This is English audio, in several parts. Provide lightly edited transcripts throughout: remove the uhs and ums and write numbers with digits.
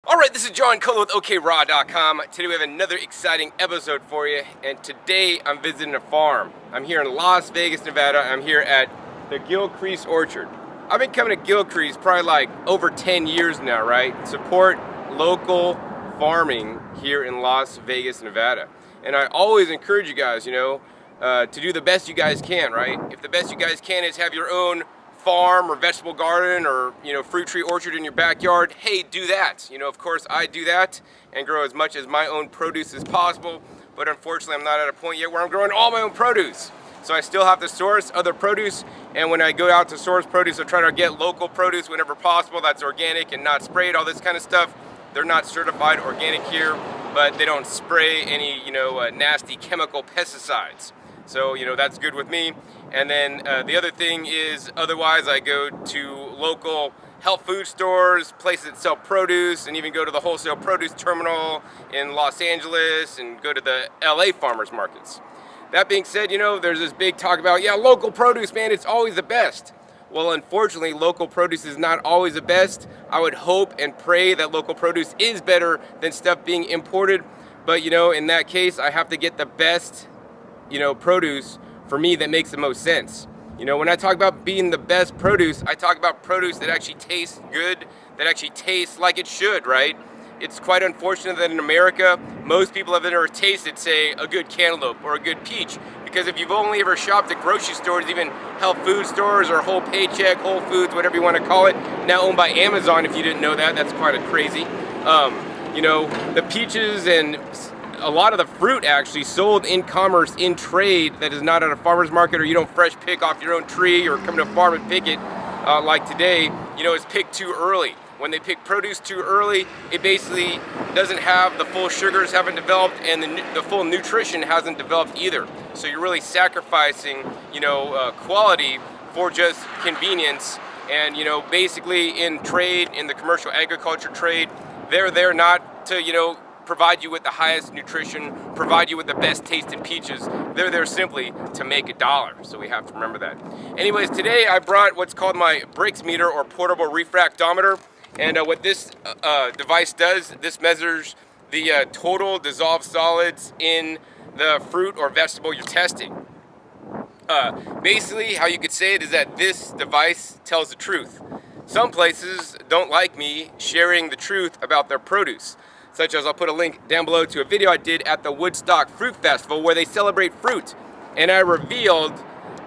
Alright, this is John Cole with OKRaw.com. Today we have another exciting episode for you, and today I'm visiting a farm. I'm here in Las Vegas, Nevada. I'm here at the Gilcrease Orchard. I've been coming to Gilcrease probably like over 10 years now, right? Support local farming here in Las Vegas, Nevada. And I always encourage you guys, to do the best you guys can, right? If the best you guys can is have your own farm or vegetable garden or fruit tree orchard in your backyard, hey, do that. Of course I do that and grow as much as my own produce as possible, but unfortunately I'm not at a point yet where I'm growing all my own produce. So I still have to source other produce, and when I go out to source produce, I try to get local produce whenever possible that's organic and not sprayed, all this kind of stuff. They're not certified organic here, but they don't spray any nasty chemical pesticides. So that's good with me. And then the other thing is, otherwise I go to local health food stores, places that sell produce, and even go to the wholesale produce terminal in Los Angeles and go to the LA farmers markets. That being said, there's this big talk about, yeah, local produce, man, it's always the best. Well, unfortunately, local produce is not always the best. I would hope and pray that local produce is better than stuff being imported. But, in that case, I have to get the best, produce for me that makes the most sense. When I talk about being the best produce, I talk about produce that actually tastes good, that actually tastes like it should, right? It's quite unfortunate that in America, most people have never tasted, say, a good cantaloupe or a good peach. Because if you've only ever shopped at grocery stores, even health food stores or Whole Paycheck, Whole Foods, whatever you want to call it, now owned by Amazon, if you didn't know that, that's quite a crazy. The peaches and a lot of the fruit actually sold in commerce, in trade, that is not at a farmer's market, or you don't fresh pick off your own tree or come to a farm and pick it like today, is picked too early. When they pick produce too early, it basically doesn't have the full sugars haven't developed, and the full nutrition hasn't developed either. So you're really sacrificing, quality for just convenience. And basically in trade, in the commercial agriculture trade, they're there not to provide you with the highest nutrition, provide you with the best tasting peaches. They're there simply to make $1. So we have to remember that. Anyways, today I brought what's called my Brix meter, or portable refractometer. And what this device does, this measures the total dissolved solids in the fruit or vegetable you're testing. Basically, how you could say it is that this device tells the truth. Some places don't like me sharing the truth about their produce, such as I'll put a link down below to a video I did at the Woodstock Fruit Festival where they celebrate fruit. And I revealed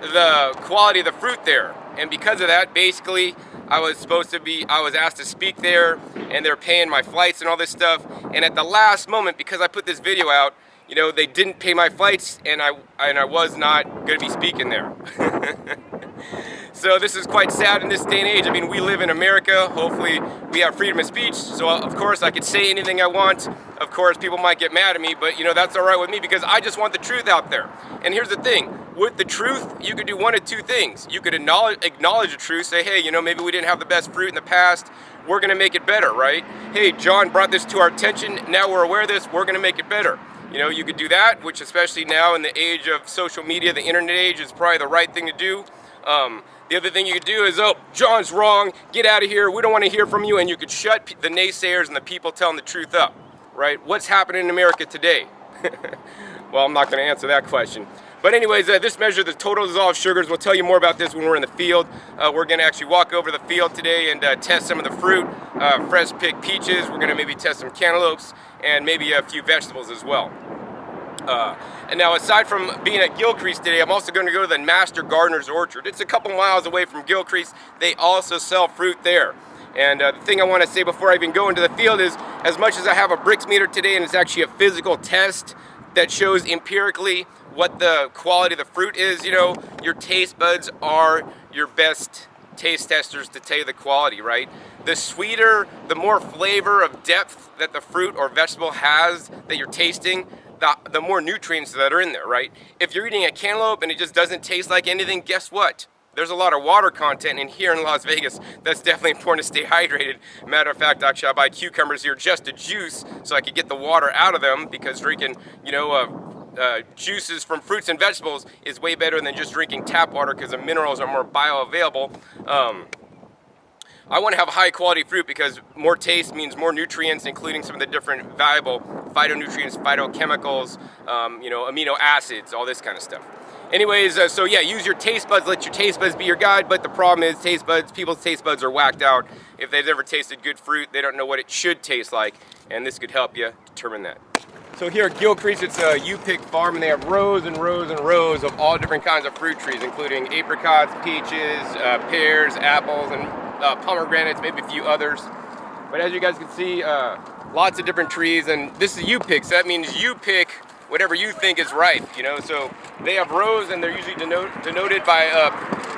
the quality of the fruit there. And because of that, basically, I was asked to speak there, and they're paying my flights and all this stuff. And at the last moment, because I put this video out, they didn't pay my flights, and I was not going to be speaking there. So this is quite sad in this day and age. I mean, we live in America. Hopefully we have freedom of speech. So of course I could say anything I want. Of course people might get mad at me, but that's all right with me, because I just want the truth out there. And here's the thing, with the truth, you could do one of two things. You could acknowledge the truth, say, hey, maybe we didn't have the best fruit in the past. We're gonna make it better, right? Hey, John brought this to our attention. Now we're aware of this. We're gonna make it better. You could do that, which especially now in the age of social media, the internet age, is probably the right thing to do. The other thing you could do is, oh, John's wrong, get out of here, we don't want to hear from you, and you could shut the naysayers and the people telling the truth up, right? What's happening in America today? Well, I'm not going to answer that question. But anyways, this measures the total dissolved sugars. We'll tell you more about this when we're in the field. We're going to actually walk over the field today and test some of the fruit, fresh picked peaches. We're going to maybe test some cantaloupes and maybe a few vegetables as well. And now, aside from being at Gilcrease today, I'm also going to go to the Master Gardener's Orchard. It's a couple miles away from Gilcrease. They also sell fruit there. And the thing I want to say before I even go into the field is, as much as I have a Brix meter today, and it's actually a physical test that shows empirically what the quality of the fruit is, your taste buds are your best taste testers to tell you the quality, right? The sweeter, the more flavor of depth that the fruit or vegetable has that you're tasting, the more nutrients that are in there, right? If you're eating a cantaloupe and it just doesn't taste like anything, guess what? There's a lot of water content in here in Las Vegas. That's definitely important to stay hydrated. Matter of fact, actually, I buy cucumbers here just to juice so I could get the water out of them, because drinking, juices from fruits and vegetables is way better than just drinking tap water because the minerals are more bioavailable. I want to have high quality fruit because more taste means more nutrients, including some of the different valuable phytonutrients, phytochemicals, you know, amino acids, all this kind of stuff. Anyways, so yeah, use your taste buds, let your taste buds be your guide, but the problem is people's taste buds are whacked out. If they've ever tasted good fruit, they don't know what it should taste like, and this could help you determine that. So here at Gilcrease, it's a U-pick farm, and they have rows and rows and rows of all different kinds of fruit trees, including apricots, peaches, pears, apples, and pomegranates, maybe a few others. But as you guys can see, lots of different trees, and this is U-pick, so that means you pick whatever you think is ripe, you know. So they have rows, and they're usually denoted by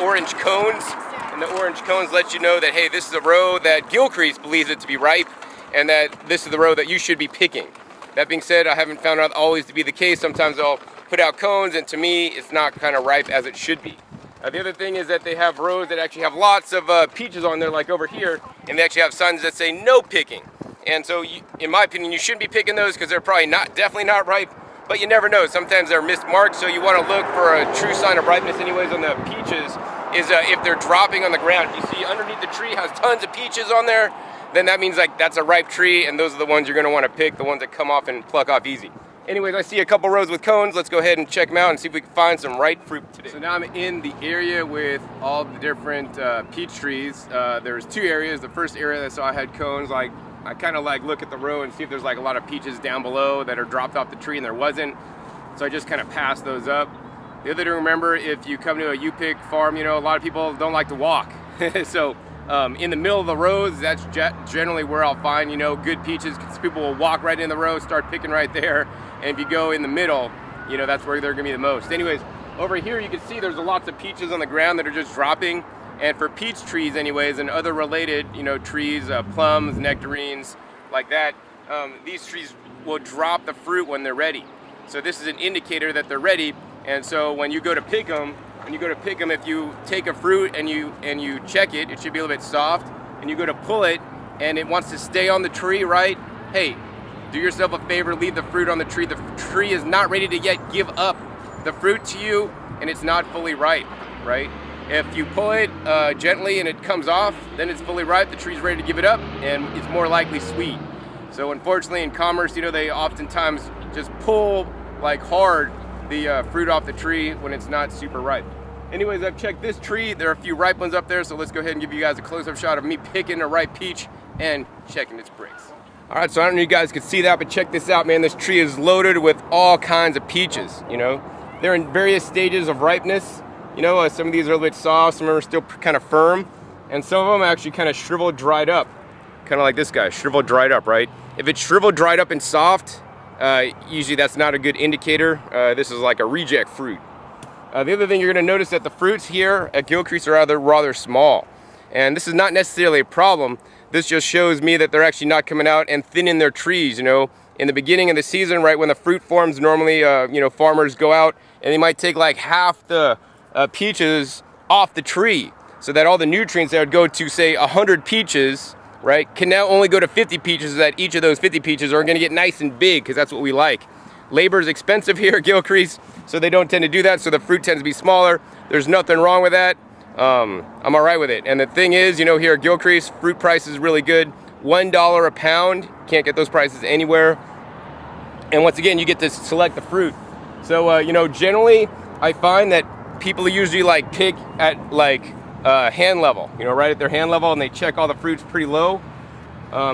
orange cones, and the orange cones let you know that, hey, this is a row that Gilcrease believes it to be ripe, and that this is the row that you should be picking. That being said, I haven't found out always to be the case. Sometimes they'll put out cones, and to me, it's not kind of ripe as it should be. The other thing is that they have rows that actually have lots of peaches on there, like over here, and they actually have signs that say no picking. And so, in my opinion, you shouldn't be picking those because they're probably definitely not ripe, but you never know. Sometimes they're mismarked, so you want to look for a true sign of ripeness anyways on the peaches, is if they're dropping on the ground. If you see underneath the tree has tons of peaches on there, then that means like that's a ripe tree, and those are the ones you're going to want to pick, the ones that come off and pluck off easy. Anyways, I see a couple rows with cones. Let's go ahead and check them out and see if we can find some ripe fruit today. So now I'm in the area with all the different peach trees. There's two areas. The first area that I saw had cones. Like, I kind of like look at the row and see if there's like a lot of peaches down below that are dropped off the tree, and there wasn't. So I just kind of passed those up. The other thing to remember, if you come to a U-pick farm, you know, a lot of people don't like to walk. So in the middle of the rows, that's generally where I'll find, you know, good peaches, because people will walk right in the row, start picking right there. And if you go in the middle, you know, that's where they're gonna be the most. Anyways, over here you can see there's lots of peaches on the ground that are just dropping. And for peach trees anyways, and other related, you know, trees, plums, nectarines, like that, these trees will drop the fruit when they're ready. So this is an indicator that they're ready. And so when you go to pick them, if you take a fruit and you check it, it should be a little bit soft, and you go to pull it and it wants to stay on the tree, right? Hey, do yourself a favor, leave the fruit on the tree. The tree is not ready to yet give up the fruit to you, and it's not fully ripe, right? If you pull it gently and it comes off, then it's fully ripe, the tree's ready to give it up, and it's more likely sweet. So unfortunately in commerce, you know, they oftentimes just pull like hard the fruit off the tree when it's not super ripe. Anyways, I've checked this tree. There are a few ripe ones up there, so let's go ahead and give you guys a close-up shot of me picking a ripe peach and checking its Brix. All right, so I don't know if you guys could see that, but check this out, man. This tree is loaded with all kinds of peaches, you know. They're in various stages of ripeness. You know, some of these are a little bit soft, some of them are still kind of firm, and some of them actually kind of shriveled, dried up. Kind of like this guy, shriveled, dried up, right? If it's shriveled, dried up, and soft, usually that's not a good indicator. This is like a reject fruit. The other thing you're gonna notice that the fruits here at Gilcrease are rather small. And this is not necessarily a problem. This just shows me that they're actually not coming out and thinning their trees, you know. In the beginning of the season, right when the fruit forms, normally, you know, farmers go out and they might take like half the peaches off the tree, so that all the nutrients that would go to, say, 100 peaches, right, can now only go to 50 peaches, so that each of those 50 peaches are gonna get nice and big, because that's what we like. Labor is expensive here at Gilcrease, so they don't tend to do that, so the fruit tends to be smaller. There's nothing wrong with that. I'm all right with it. And the thing is, you know, here at Gilcrease, fruit price is really good. $1 a pound. Can't get those prices anywhere. And once again, you get to select the fruit. So, you know, generally, I find that people usually like pick at like hand level, you know, right at their hand level, and they check all the fruits pretty low.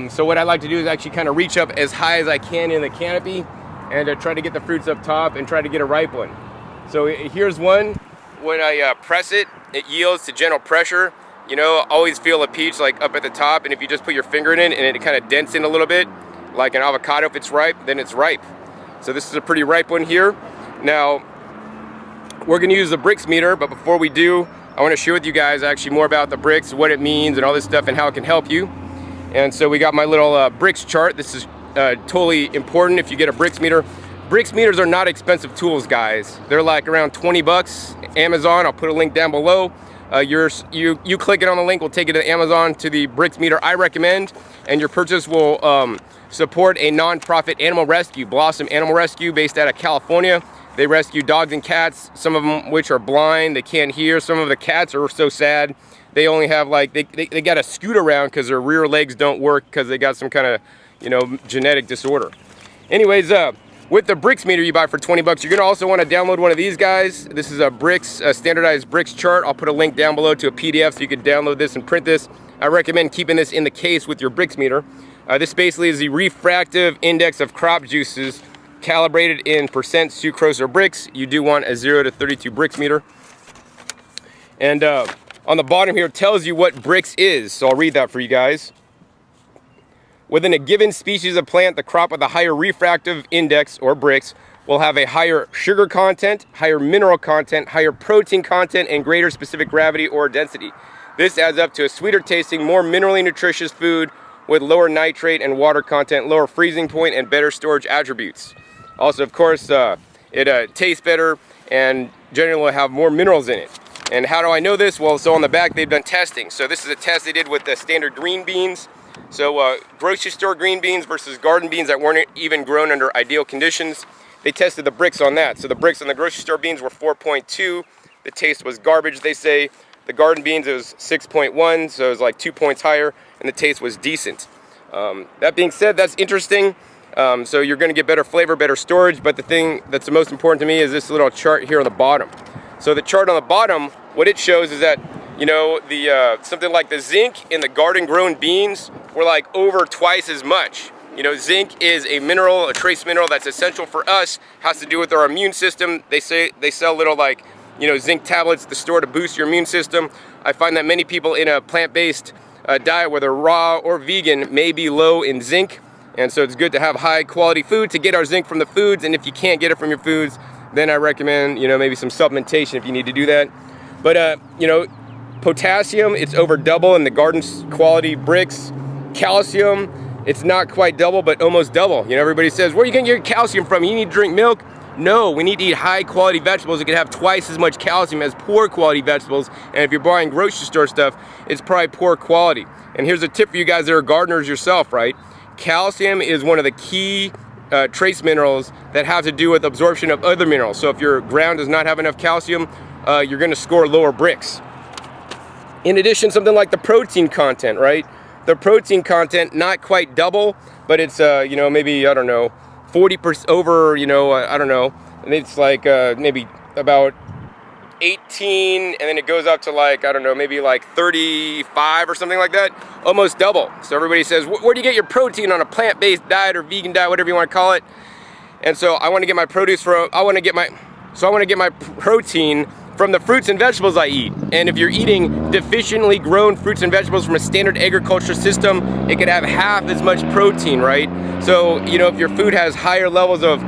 So what I like to do is actually kind of reach up as high as I can in the canopy and try to get the fruits up top and try to get a ripe one. So here's one. When I press it, it yields to gentle pressure. You know, always feel a peach like up at the top, and if you just put your finger in it and it kind of dents in a little bit, like an avocado, if it's ripe, then it's ripe. So this is a pretty ripe one here. Now, we're gonna use the Brix meter, but before we do, I wanna share with you guys actually more about the Brix, what it means and all this stuff and how it can help you. And so we got my little Brix chart. This is totally important if you get a Brix meter. Brix meters are not expensive tools, guys. They're like around 20 bucks, Amazon, I'll put a link down below. you clicking on the link will take you to Amazon to the Brix meter I recommend, and your purchase will support a non-profit animal rescue, Blossom Animal Rescue, based out of California. They rescue dogs and cats, some of them which are blind, they can't hear. Some of the cats are so sad. They only have like, they got to scoot around because their rear legs don't work because they got some kind of, you know, genetic disorder. Anyways, with the Brix meter you buy for 20 bucks, you're going to also want to download one of these guys. This is a Brix, a standardized Brix chart. I'll put a link down below to a PDF so you can download this and print this. I recommend keeping this in the case with your Brix meter. This basically is the refractive index of crop juices calibrated in percent sucrose or Brix. You do want a 0 to 32 Brix meter. And on the bottom here it tells you what Brix is, so I'll read that for you guys. Within a given species of plant, the crop with a higher refractive index, or Brix, will have a higher sugar content, higher mineral content, higher protein content, and greater specific gravity or density. This adds up to a sweeter tasting, more minerally nutritious food with lower nitrate and water content, lower freezing point, and better storage attributes. Also, of course, it tastes better and generally will have more minerals in it. And how do I know this? Well, so on the back they've done testing. So this is a test they did with the standard green beans. So grocery store green beans versus garden beans that weren't even grown under ideal conditions. They tested the Brix on that. So the Brix on the grocery store beans were 4.2. The taste was garbage, they say. The garden beans, it was 6.1, so it was like 2 points higher, and the taste was decent. That being said, that's interesting. So you're going to get better flavor, better storage, but the thing that's the most important to me is this little chart here on the bottom. So the chart on the bottom, what it shows is that, you know, the something like the zinc in the garden-grown beans were like over twice as much. You know, zinc is a mineral, a trace mineral that's essential for us, has to do with our immune system. They say they sell little like, you know, zinc tablets to store to boost your immune system. I find that many people in a plant-based diet, whether raw or vegan, may be low in zinc. And so it's good to have high quality food to get our zinc from the foods. And if you can't get it from your foods, then I recommend, you know, maybe some supplementation if you need to do that. But, you know, potassium, it's over double in the garden quality Brix. Calcium, it's not quite double, but almost double. You know, everybody says, where are you getting your calcium from? You need to drink milk? No, we need to eat high quality vegetables that can have twice as much calcium as poor quality vegetables. And if you're buying grocery store stuff, it's probably poor quality. And here's a tip for you guys that are gardeners yourself, right? Calcium is one of the key trace minerals that have to do with absorption of other minerals. So if your ground does not have enough calcium, you're going to score lower Brix. In addition, something like the protein content, right? The protein content, not quite double, but it's, you know, maybe, I don't know, 40% over, you know, I don't know, and it's like maybe about 18, and then it goes up to like, I don't know, maybe like 35 or something like that, almost double. So everybody says, where do you get your protein on a plant-based diet or vegan diet, whatever you want to call it? And so I want to get my produce from, I want to get my protein from the fruits and vegetables I eat. And if you're eating deficiently grown fruits and vegetables from a standard agriculture system, it could have half as much protein, right? So, you know, if your food has higher levels of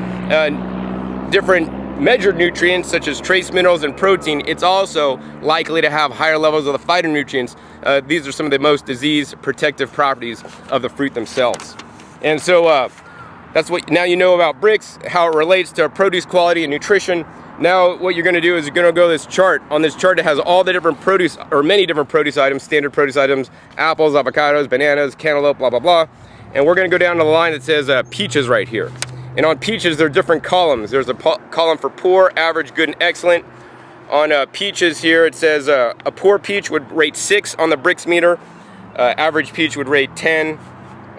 different measured nutrients such as trace minerals and protein, it's also likely to have higher levels of the phytonutrients. These are some of the most disease protective properties of the fruit themselves. And so that's what now you know about Brix, how it relates to produce quality and nutrition. Now what you're going to do is you're going to go to this chart. On this chart it has all the different produce, or many different produce items, standard produce items, apples, avocados, bananas, cantaloupe, blah blah blah. And we're going to go down to the line that says peaches right here. And on peaches there are different columns. There's a column for poor, average, good, and excellent. On peaches here it says a poor peach would rate 6 on the Brix meter, average peach would rate 10,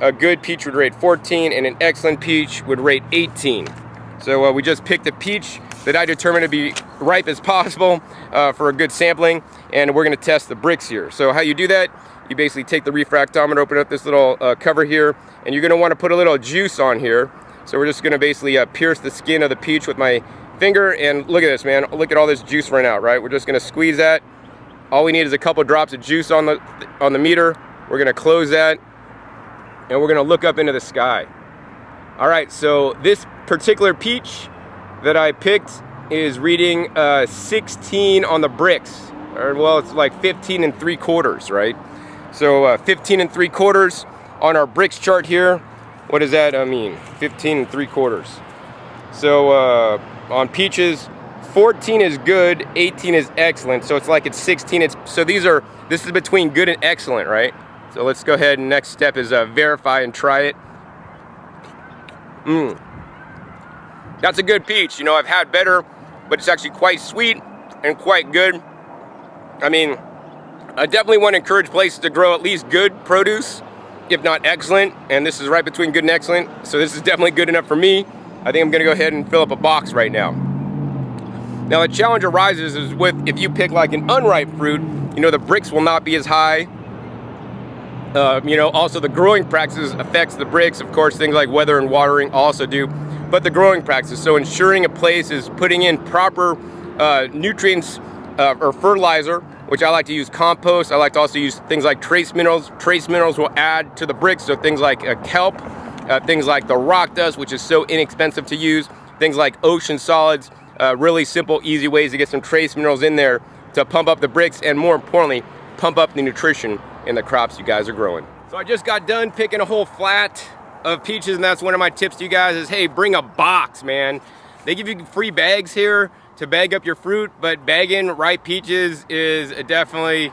a good peach would rate 14, and an excellent peach would rate 18. So we just picked a peach that I determined to be ripe as possible for a good sampling, and we're going to test the Brix here. So how you do that, you basically take the refractometer, open up this little cover here, and you're going to want to put a little juice on here. So we're just going to basically pierce the skin of the peach with my finger, and look at this, man, look at all this juice running out, right? We're just going to squeeze that. All we need is a couple drops of juice on the meter. We're going to close that, and we're going to look up into the sky. All right, so this particular peach that I picked is reading 16 on the Brix, or well, it's like 15 3/4, right? So 15 3/4 on our Brix chart here. What does that mean? 15 3/4. So on peaches, 14 is good, 18 is excellent. So it's like it's 16. So this is between good and excellent, right? So let's go ahead and next step is verify and try it. That's a good peach. You know, I've had better, but it's actually quite sweet and quite good. I mean, I definitely want to encourage places to grow at least good produce, if not excellent, and this is right between good and excellent, so this is definitely good enough for me. I think I'm gonna go ahead and fill up a box right now. Now the challenge arises is with, if you pick like an unripe fruit, you know, the Brix will not be as high. You know, also the growing practices affects the Brix. Of course, things like weather and watering also do, but the growing practices. So ensuring a place is putting in proper nutrients or fertilizer, which I like to use compost. I like to also use things like trace minerals. Trace minerals will add to the Brix, so things like kelp, things like the rock dust, which is so inexpensive to use, things like ocean solids, really simple, easy ways to get some trace minerals in there to pump up the Brix and, more importantly, pump up the nutrition in the crops you guys are growing. So I just got done picking a whole flat of peaches, and that's one of my tips to you guys is, hey, bring a box, man. They give you free bags here to bag up your fruit, but bagging ripe peaches is definitely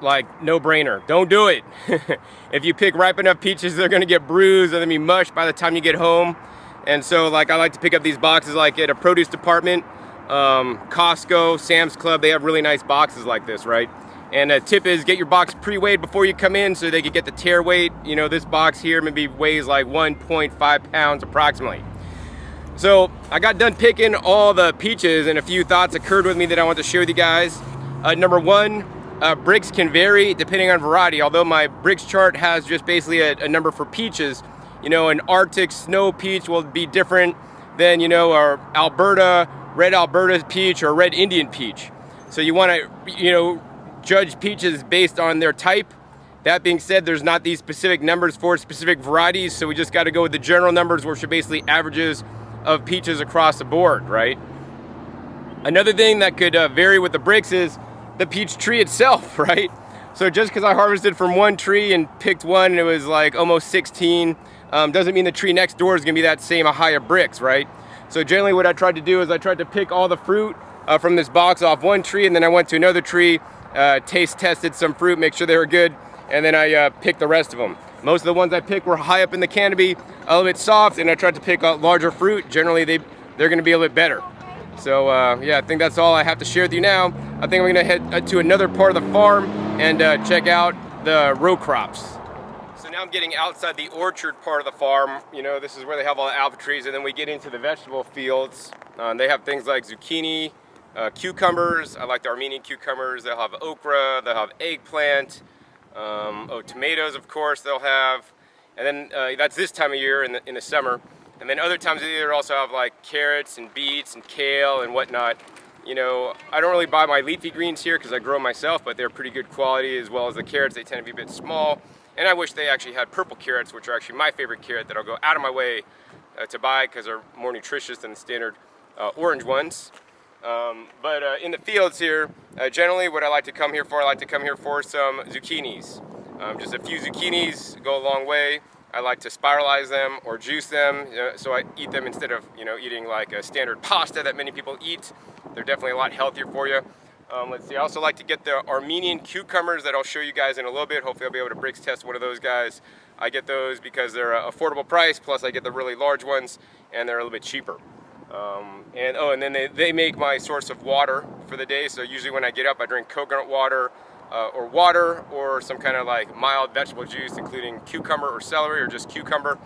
like no-brainer. Don't do it. If you pick ripe enough peaches, they're gonna get bruised and then be mushed by the time you get home. And so like I like to pick up these boxes like at a produce department, Costco, Sam's Club, they have really nice boxes like this, right? And a tip is get your box pre-weighed before you come in so they can get the tear weight. You know, this box here maybe weighs like 1.5 pounds approximately. So I got done picking all the peaches and a few thoughts occurred with me that I want to share with you guys. Number one, Brix can vary depending on variety. Although my Brix chart has just basically a number for peaches, you know, an Arctic snow peach will be different than, you know, our red Alberta peach or red Indian peach. So you want to, you know, judge peaches based on their type. That being said, there's not these specific numbers for specific varieties, so we just got to go with the general numbers, which are basically averages of peaches across the board, right? Another thing that could vary with the Brix is the peach tree itself, right? So just because I harvested from one tree and picked one and it was like almost 16, doesn't mean the tree next door is gonna be that same higher Brix, right? So generally what I tried to do is I tried to pick all the fruit from this box off one tree, and then I went to another tree, taste tested some fruit, make sure they were good, and then I picked the rest of them. Most of the ones I picked were high up in the canopy, a little bit soft, and I tried to pick out larger fruit. Generally, they're gonna be a little bit better. So yeah, I think that's all I have to share with you now. I think I'm gonna head to another part of the farm and check out the row crops. So now I'm getting outside the orchard part of the farm. You know, this is where they have all the apple trees, and then we get into the vegetable fields. They have things like zucchini, cucumbers. I like the Armenian cucumbers. They'll have okra, they'll have eggplant, tomatoes, of course, they'll have. And then that's this time of year in the summer. And then other times of the year they also have like carrots and beets and kale and whatnot. You know, I don't really buy my leafy greens here because I grow them myself, but they're pretty good quality, as well as the carrots. They tend to be a bit small. And I wish they actually had purple carrots, which are actually my favorite carrot that I'll go out of my way to buy because they're more nutritious than the standard orange ones. But in the fields here, generally what I like to come here for, some zucchinis. Just a few zucchinis go a long way. I like to spiralize them or juice them, so I eat them instead of, you know, eating like a standard pasta that many people eat. They're definitely a lot healthier for you. Let's see, I also like to get the Armenian cucumbers that I'll show you guys in a little bit. Hopefully I'll be able to Brix test one of those guys. I get those because they're an affordable price, plus I get the really large ones and they're a little bit cheaper. And then they make my source of water for the day. So usually when I get up, I drink coconut water or some kind of like mild vegetable juice, including cucumber or celery or just cucumber.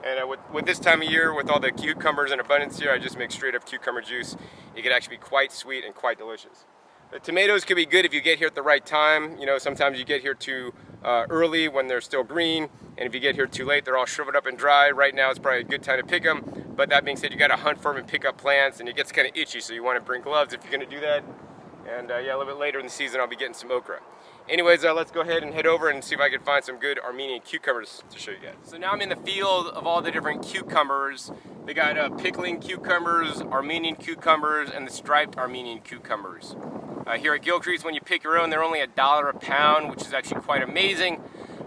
And with this time of year, with all the cucumbers in abundance here, I just make straight up cucumber juice. It can actually be quite sweet and quite delicious. The tomatoes can be good if you get here at the right time. You know, sometimes you get here too early when they're still green, and if you get here too late, they're all shriveled up and dry. Right now is probably a good time to pick them, but that being said, you gotta hunt for them and pick up plants, and it gets kind of itchy, so you wanna bring gloves if you're gonna do that. And yeah, a little bit later in the season, I'll be getting some okra. Anyways, let's go ahead and head over and see if I can find some good Armenian cucumbers to show you guys. So now I'm in the field of all the different cucumbers. They got pickling cucumbers, Armenian cucumbers, and the striped Armenian cucumbers. Here at Gilcrease, when you pick your own, they're only $1 a pound, which is actually quite amazing.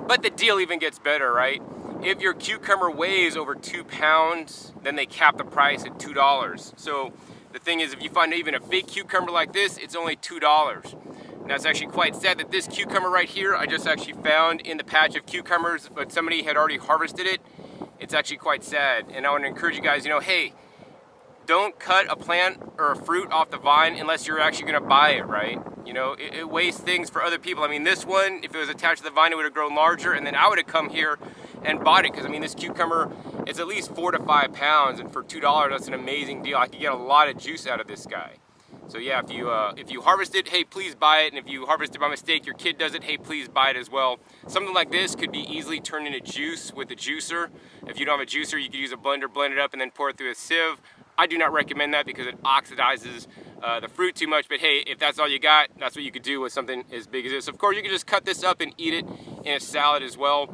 But the deal even gets better, right? If your cucumber weighs over 2 pounds, then they cap the price at $2. So The thing is, if you find even a big cucumber like this, it's only $2. And that's actually quite sad that this cucumber right here, I just actually found in the patch of cucumbers, but somebody had already harvested it. It's actually quite sad. And I want to encourage you guys, you know, hey, don't cut a plant or a fruit off the vine unless you're actually going to buy it, right? You know, it wastes things for other people. I mean, this one, if it was attached to the vine, it would have grown larger, and then I would have come here and bought it, because I mean, this cucumber, it's at least 4 to 5 pounds, and for $2, that's an amazing deal. I could get a lot of juice out of this guy. So yeah, if you harvest it, hey, please buy it. And if you harvest it by mistake, your kid does it, hey, please buy it as well. Something like this could be easily turned into juice with a juicer. If you don't have a juicer, you could use a blender, blend it up, and then pour it through a sieve. I do not recommend that because it oxidizes the fruit too much, but hey, if that's all you got, that's what you could do with something as big as this. Of course, you can just cut this up and eat it in a salad as well.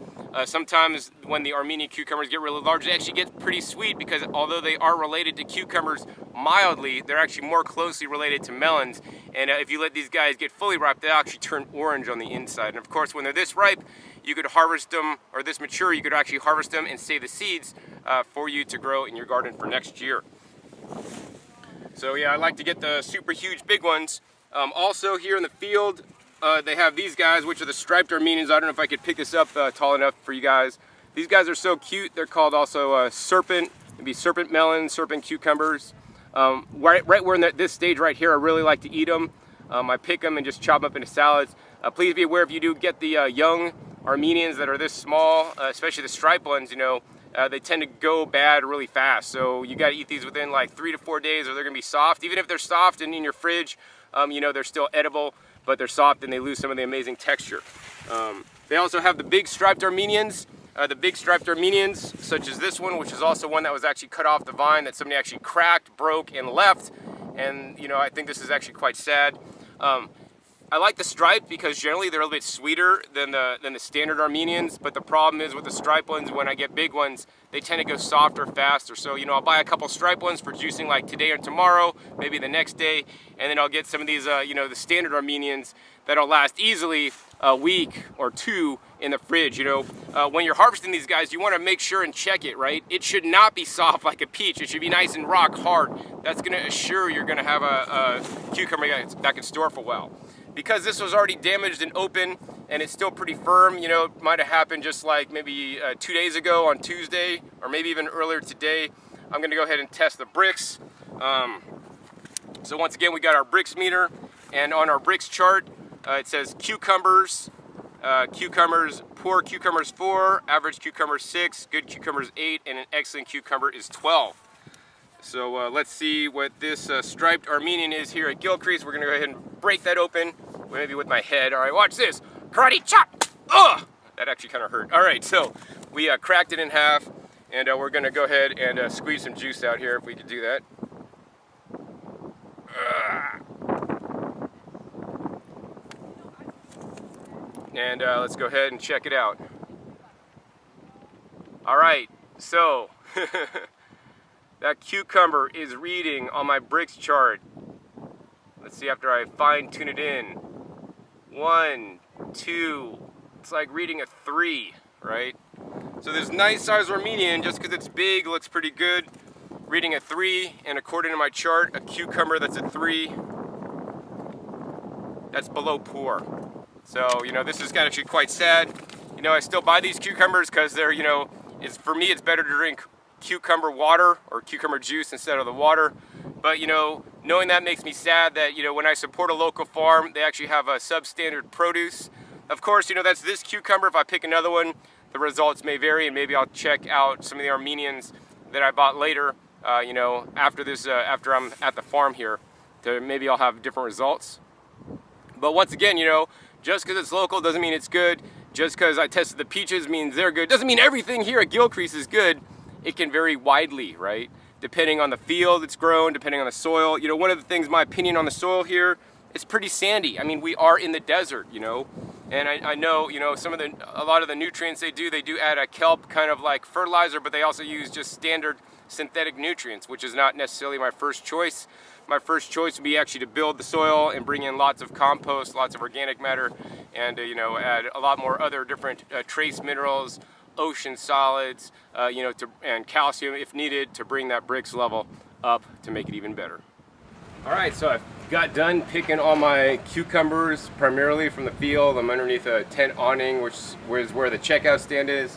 Sometimes when the Armenian cucumbers get really large, they actually get pretty sweet, because although they are related to cucumbers mildly, they're actually more closely related to melons. And if you let these guys get fully ripe, they actually turn orange on the inside. And of course, when they're this ripe, you could harvest them, or this mature, you could actually harvest them and save the seeds for you to grow in your garden for next year. So yeah, I like to get the super huge big ones. Also here in the field, they have these guys, which are the striped Armenians. I don't know if I could pick this up tall enough for you guys. These guys are so cute. They're called also serpent, maybe serpent melons, serpent cucumbers. Right where in this stage right here, I really like to eat them. I pick them and just chop them up into salads. Please be aware, if you do get the young Armenians that are this small, especially the striped ones, you know, they tend to go bad really fast. So you got to eat these within like 3 to 4 days, or they're going to be soft. Even if they're soft and in your fridge, you know, they're still edible, but they're soft and they lose some of the amazing texture. They also have the big striped Armenians. The big striped Armenians, such as this one, which is also one that was actually cut off the vine, that somebody actually cracked, broke, and left. And, you know, I think this is actually quite sad. I like the striped because generally they're a little bit sweeter than the standard Armenians, but the problem is with the striped ones, when I get big ones, they tend to go softer faster. So, you know, I'll buy a couple striped ones for juicing like today or tomorrow, maybe the next day, and then I'll get some of these, you know, the standard Armenians that'll last easily a week or two in the fridge. You know, when you're harvesting these guys, you want to make sure and check it, right? It should not be soft like a peach. It should be nice and rock hard. That's going to assure you're going to have a cucumber that can store for well. Because this was already damaged and open, and it's still pretty firm, you know, it might have happened just like maybe 2 days ago on Tuesday, or maybe even earlier today. I'm going to go ahead and test the Brix. So once again, we got our Brix meter, and on our Brix chart, it says cucumbers, poor cucumbers 4, average cucumbers 6, good cucumbers 8, and an excellent cucumber is 12. So let's see what this striped Armenian is here at Gilcrease. We're gonna go ahead and break that open, maybe with my head. All right, watch this. Karate chop! Ugh! That actually kind of hurt. All right, so we cracked it in half, and we're gonna go ahead and squeeze some juice out here, if we could do that. And let's go ahead and check it out. All right, so that cucumber is reading on my Brix chart. Let's see, after I fine tune it in. 1, 2, it's like reading a 3, right? So this nice size Armenian, just because it's big, looks pretty good. Reading a 3, and according to my chart, a cucumber that's a 3, that's below poor. So, you know, this is actually quite sad. You know, I still buy these cucumbers because they're, you know, for me it's better to drink cucumber water or cucumber juice instead of the water. But, you know, knowing that makes me sad that, you know, when I support a local farm, they actually have a substandard produce. Of course, you know, that's this cucumber. If I pick another one, the results may vary, and maybe I'll check out some of the Armenians that I bought later, you know, after this, after I'm at the farm here, maybe I'll have different results. But once again, you know, just because it's local doesn't mean it's good. Just because I tested the peaches means they're good. Doesn't mean everything here at Gilcrease is good. It can vary widely, right? Depending on the field it's grown, depending on the soil. You know, one of the things, my opinion on the soil here, it's pretty sandy. I mean, we are in the desert, you know, and I know, you know, a lot of the nutrients they do add a kelp kind of like fertilizer, but they also use just standard synthetic nutrients, which is not necessarily my first choice. My first choice would be actually to build the soil and bring in lots of compost, lots of organic matter, and you know, add a lot more other different trace minerals, ocean solids, you know, and calcium if needed to bring that Brix level up to make it even better. Alright, so I got done picking all my cucumbers primarily from the field. I'm underneath a tent awning, which is where the checkout stand is.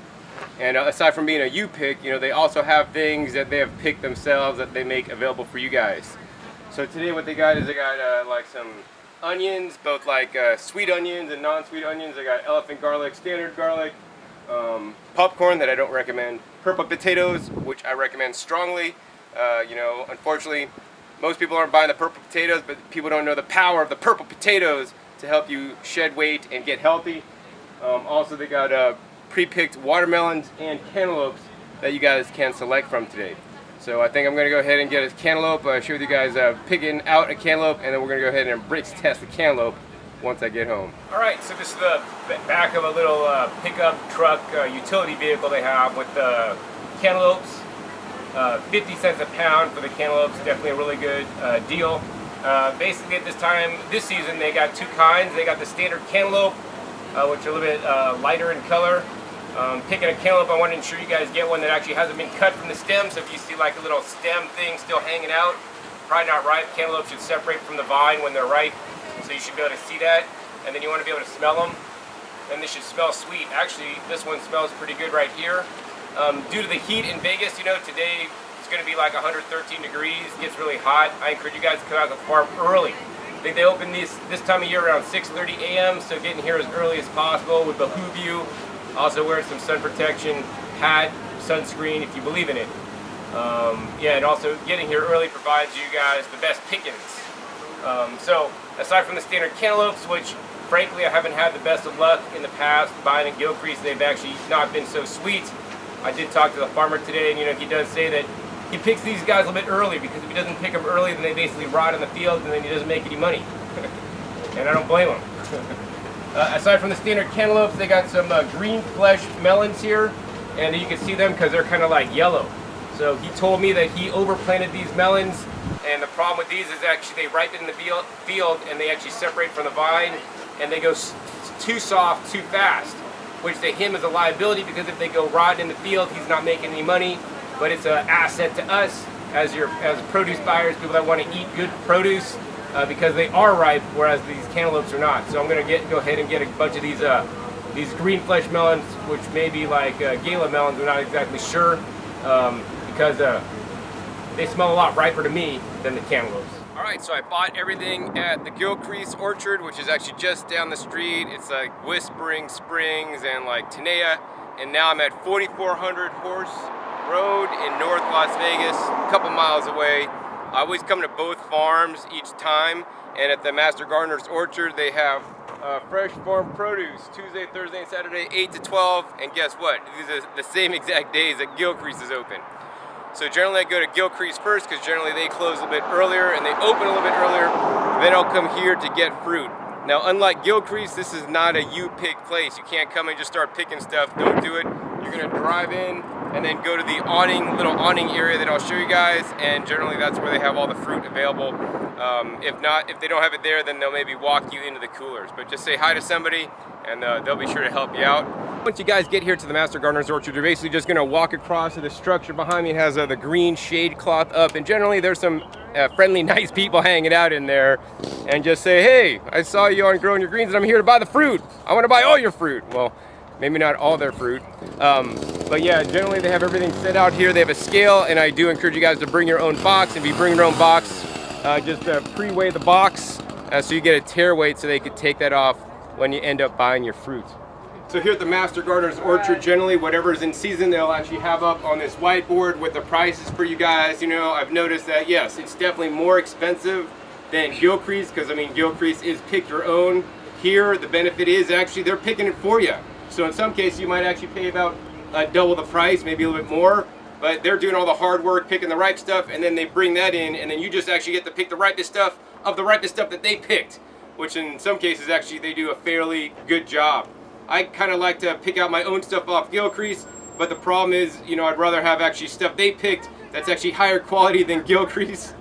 And aside from being a U-pick, you know, they also have things that they have picked themselves that they make available for you guys. So today what they got is they got like some onions, both like sweet onions and non-sweet onions. They got elephant garlic, standard garlic, popcorn that I don't recommend, purple potatoes, which I recommend strongly. You know, unfortunately, most people aren't buying the purple potatoes, but people don't know the power of the purple potatoes to help you shed weight and get healthy. Also, they got pre-picked watermelons and cantaloupes that you guys can select from today. So I think I'm going to go ahead and get a cantaloupe, show you guys picking out a cantaloupe, and then we're going to go ahead and Brix test the cantaloupe once I get home. Alright, so this is the back of a little pickup truck utility vehicle they have with the cantaloupes. 50 cents a pound for the cantaloupes, definitely a really good deal. Basically at this season, they got two kinds. They got the standard cantaloupe, which are a little bit lighter in color. Picking a cantaloupe, I want to ensure you guys get one that actually hasn't been cut from the stem, so if you see like a little stem thing still hanging out, probably not ripe. Cantaloupe should separate from the vine when they're ripe, so you should be able to see that. And then you want to be able to smell them, and they should smell sweet. Actually, this one smells pretty good right here. Due to the heat in Vegas, you know, today it's going to be like 113 degrees, it gets really hot. I encourage you guys to come out to the farm early. I think they open this time of year around 6:30 a.m., so getting here as early as possible would behoove you. Also wear some sun protection, hat, sunscreen if you believe in it. Yeah, and also getting here early provides you guys the best pickings. So aside from the standard cantaloupes, which frankly I haven't had the best of luck in the past buying at Gilcrease, they've actually not been so sweet. I did talk to the farmer today, and you know, he does say that he picks these guys a little bit early, because if he doesn't pick them early, then they basically rot in the field, and then he doesn't make any money. And I don't blame him. Aside from the standard cantaloupes, they got some green flesh melons here, and you can see them because they're kind of like yellow. So he told me that he overplanted these melons, and the problem with these is actually they ripen in the field, and they actually separate from the vine, and they go too soft too fast, which to him is a liability, because if they go rotten in the field, he's not making any money. But it's an asset to us as produce buyers, people that want to eat good produce, because they are ripe, whereas these cantaloupes are not. So I'm going to go ahead and get a bunch of these green flesh melons, which may be like gala melons. We're not exactly sure, because they smell a lot riper to me than the cantaloupes. Alright, so I bought everything at the Gilcrease Orchard, which is actually just down the street. It's like Whispering Springs and like Tenaya. And now I'm at 4400 Horse Road in North Las Vegas, a couple miles away. I always come to both farms each time. And at the Master Gardener's Orchard, they have fresh farm produce Tuesday, Thursday, and Saturday, 8 to 12. And guess what? These are the same exact days that Gilcrease is open. So generally I go to Gilcrease first, because generally they close a little bit earlier and they open a little bit earlier. Then I'll come here to get fruit. Now unlike Gilcrease, this is not a you-pick place. You can't come and just start picking stuff. Don't do it. You're going to drive in and then go to the little awning area that I'll show you guys, and generally that's where they have all the fruit available. If they don't have it there, then they'll maybe walk you into the coolers. But just say hi to somebody, and they'll be sure to help you out. Once you guys get here to the Master Gardener's Orchard, you're basically just going to walk across to the structure behind me. It has the green shade cloth up, and generally there's some friendly, nice people hanging out in there, and just say, hey, I saw you on Growing Your Greens, and I'm here to buy the fruit. I want to buy all your fruit. Well, maybe not all their fruit, but yeah, generally they have everything set out here. They have a scale, and I do encourage you guys to bring your own box. If you bring your own box, just pre-weigh the box so you get a tear weight, so they could take that off when you end up buying your fruit. So here at the Master Gardener's Orchard, generally whatever's in season, they'll actually have up on this whiteboard with the prices for you guys. You know, I've noticed that, yes, it's definitely more expensive than Gilcrease, because I mean, Gilcrease is pick your own. Here, the benefit is actually they're picking it for you. So in some cases, you might actually pay about double the price, maybe a little bit more, but they're doing all the hard work, picking the ripe stuff, and then they bring that in, and then you just actually get to pick the ripest stuff of the ripest stuff that they picked, which in some cases, actually, they do a fairly good job. I kind of like to pick out my own stuff off Gilcrease, but the problem is, you know, I'd rather have actually stuff they picked that's actually higher quality than Gilcrease.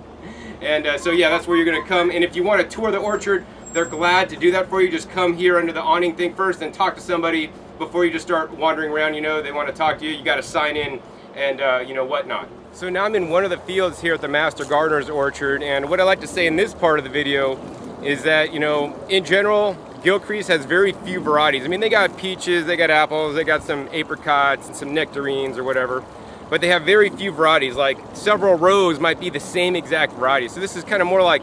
And so yeah, that's where you're going to come. And if you want to tour the orchard, they're glad to do that for you. Just come here under the awning thing first and talk to somebody before you just start wandering around. You know, they want to talk to you. You got to sign in and you know, whatnot. So now I'm in one of the fields here at the Master Gardener's Orchard, and what I like to say in this part of the video is that, you know, in general, Gilcrease has very few varieties. I mean, they got peaches, they got apples, they got some apricots and some nectarines or whatever, but they have very few varieties. Like several rows might be the same exact variety. So this is kind of more like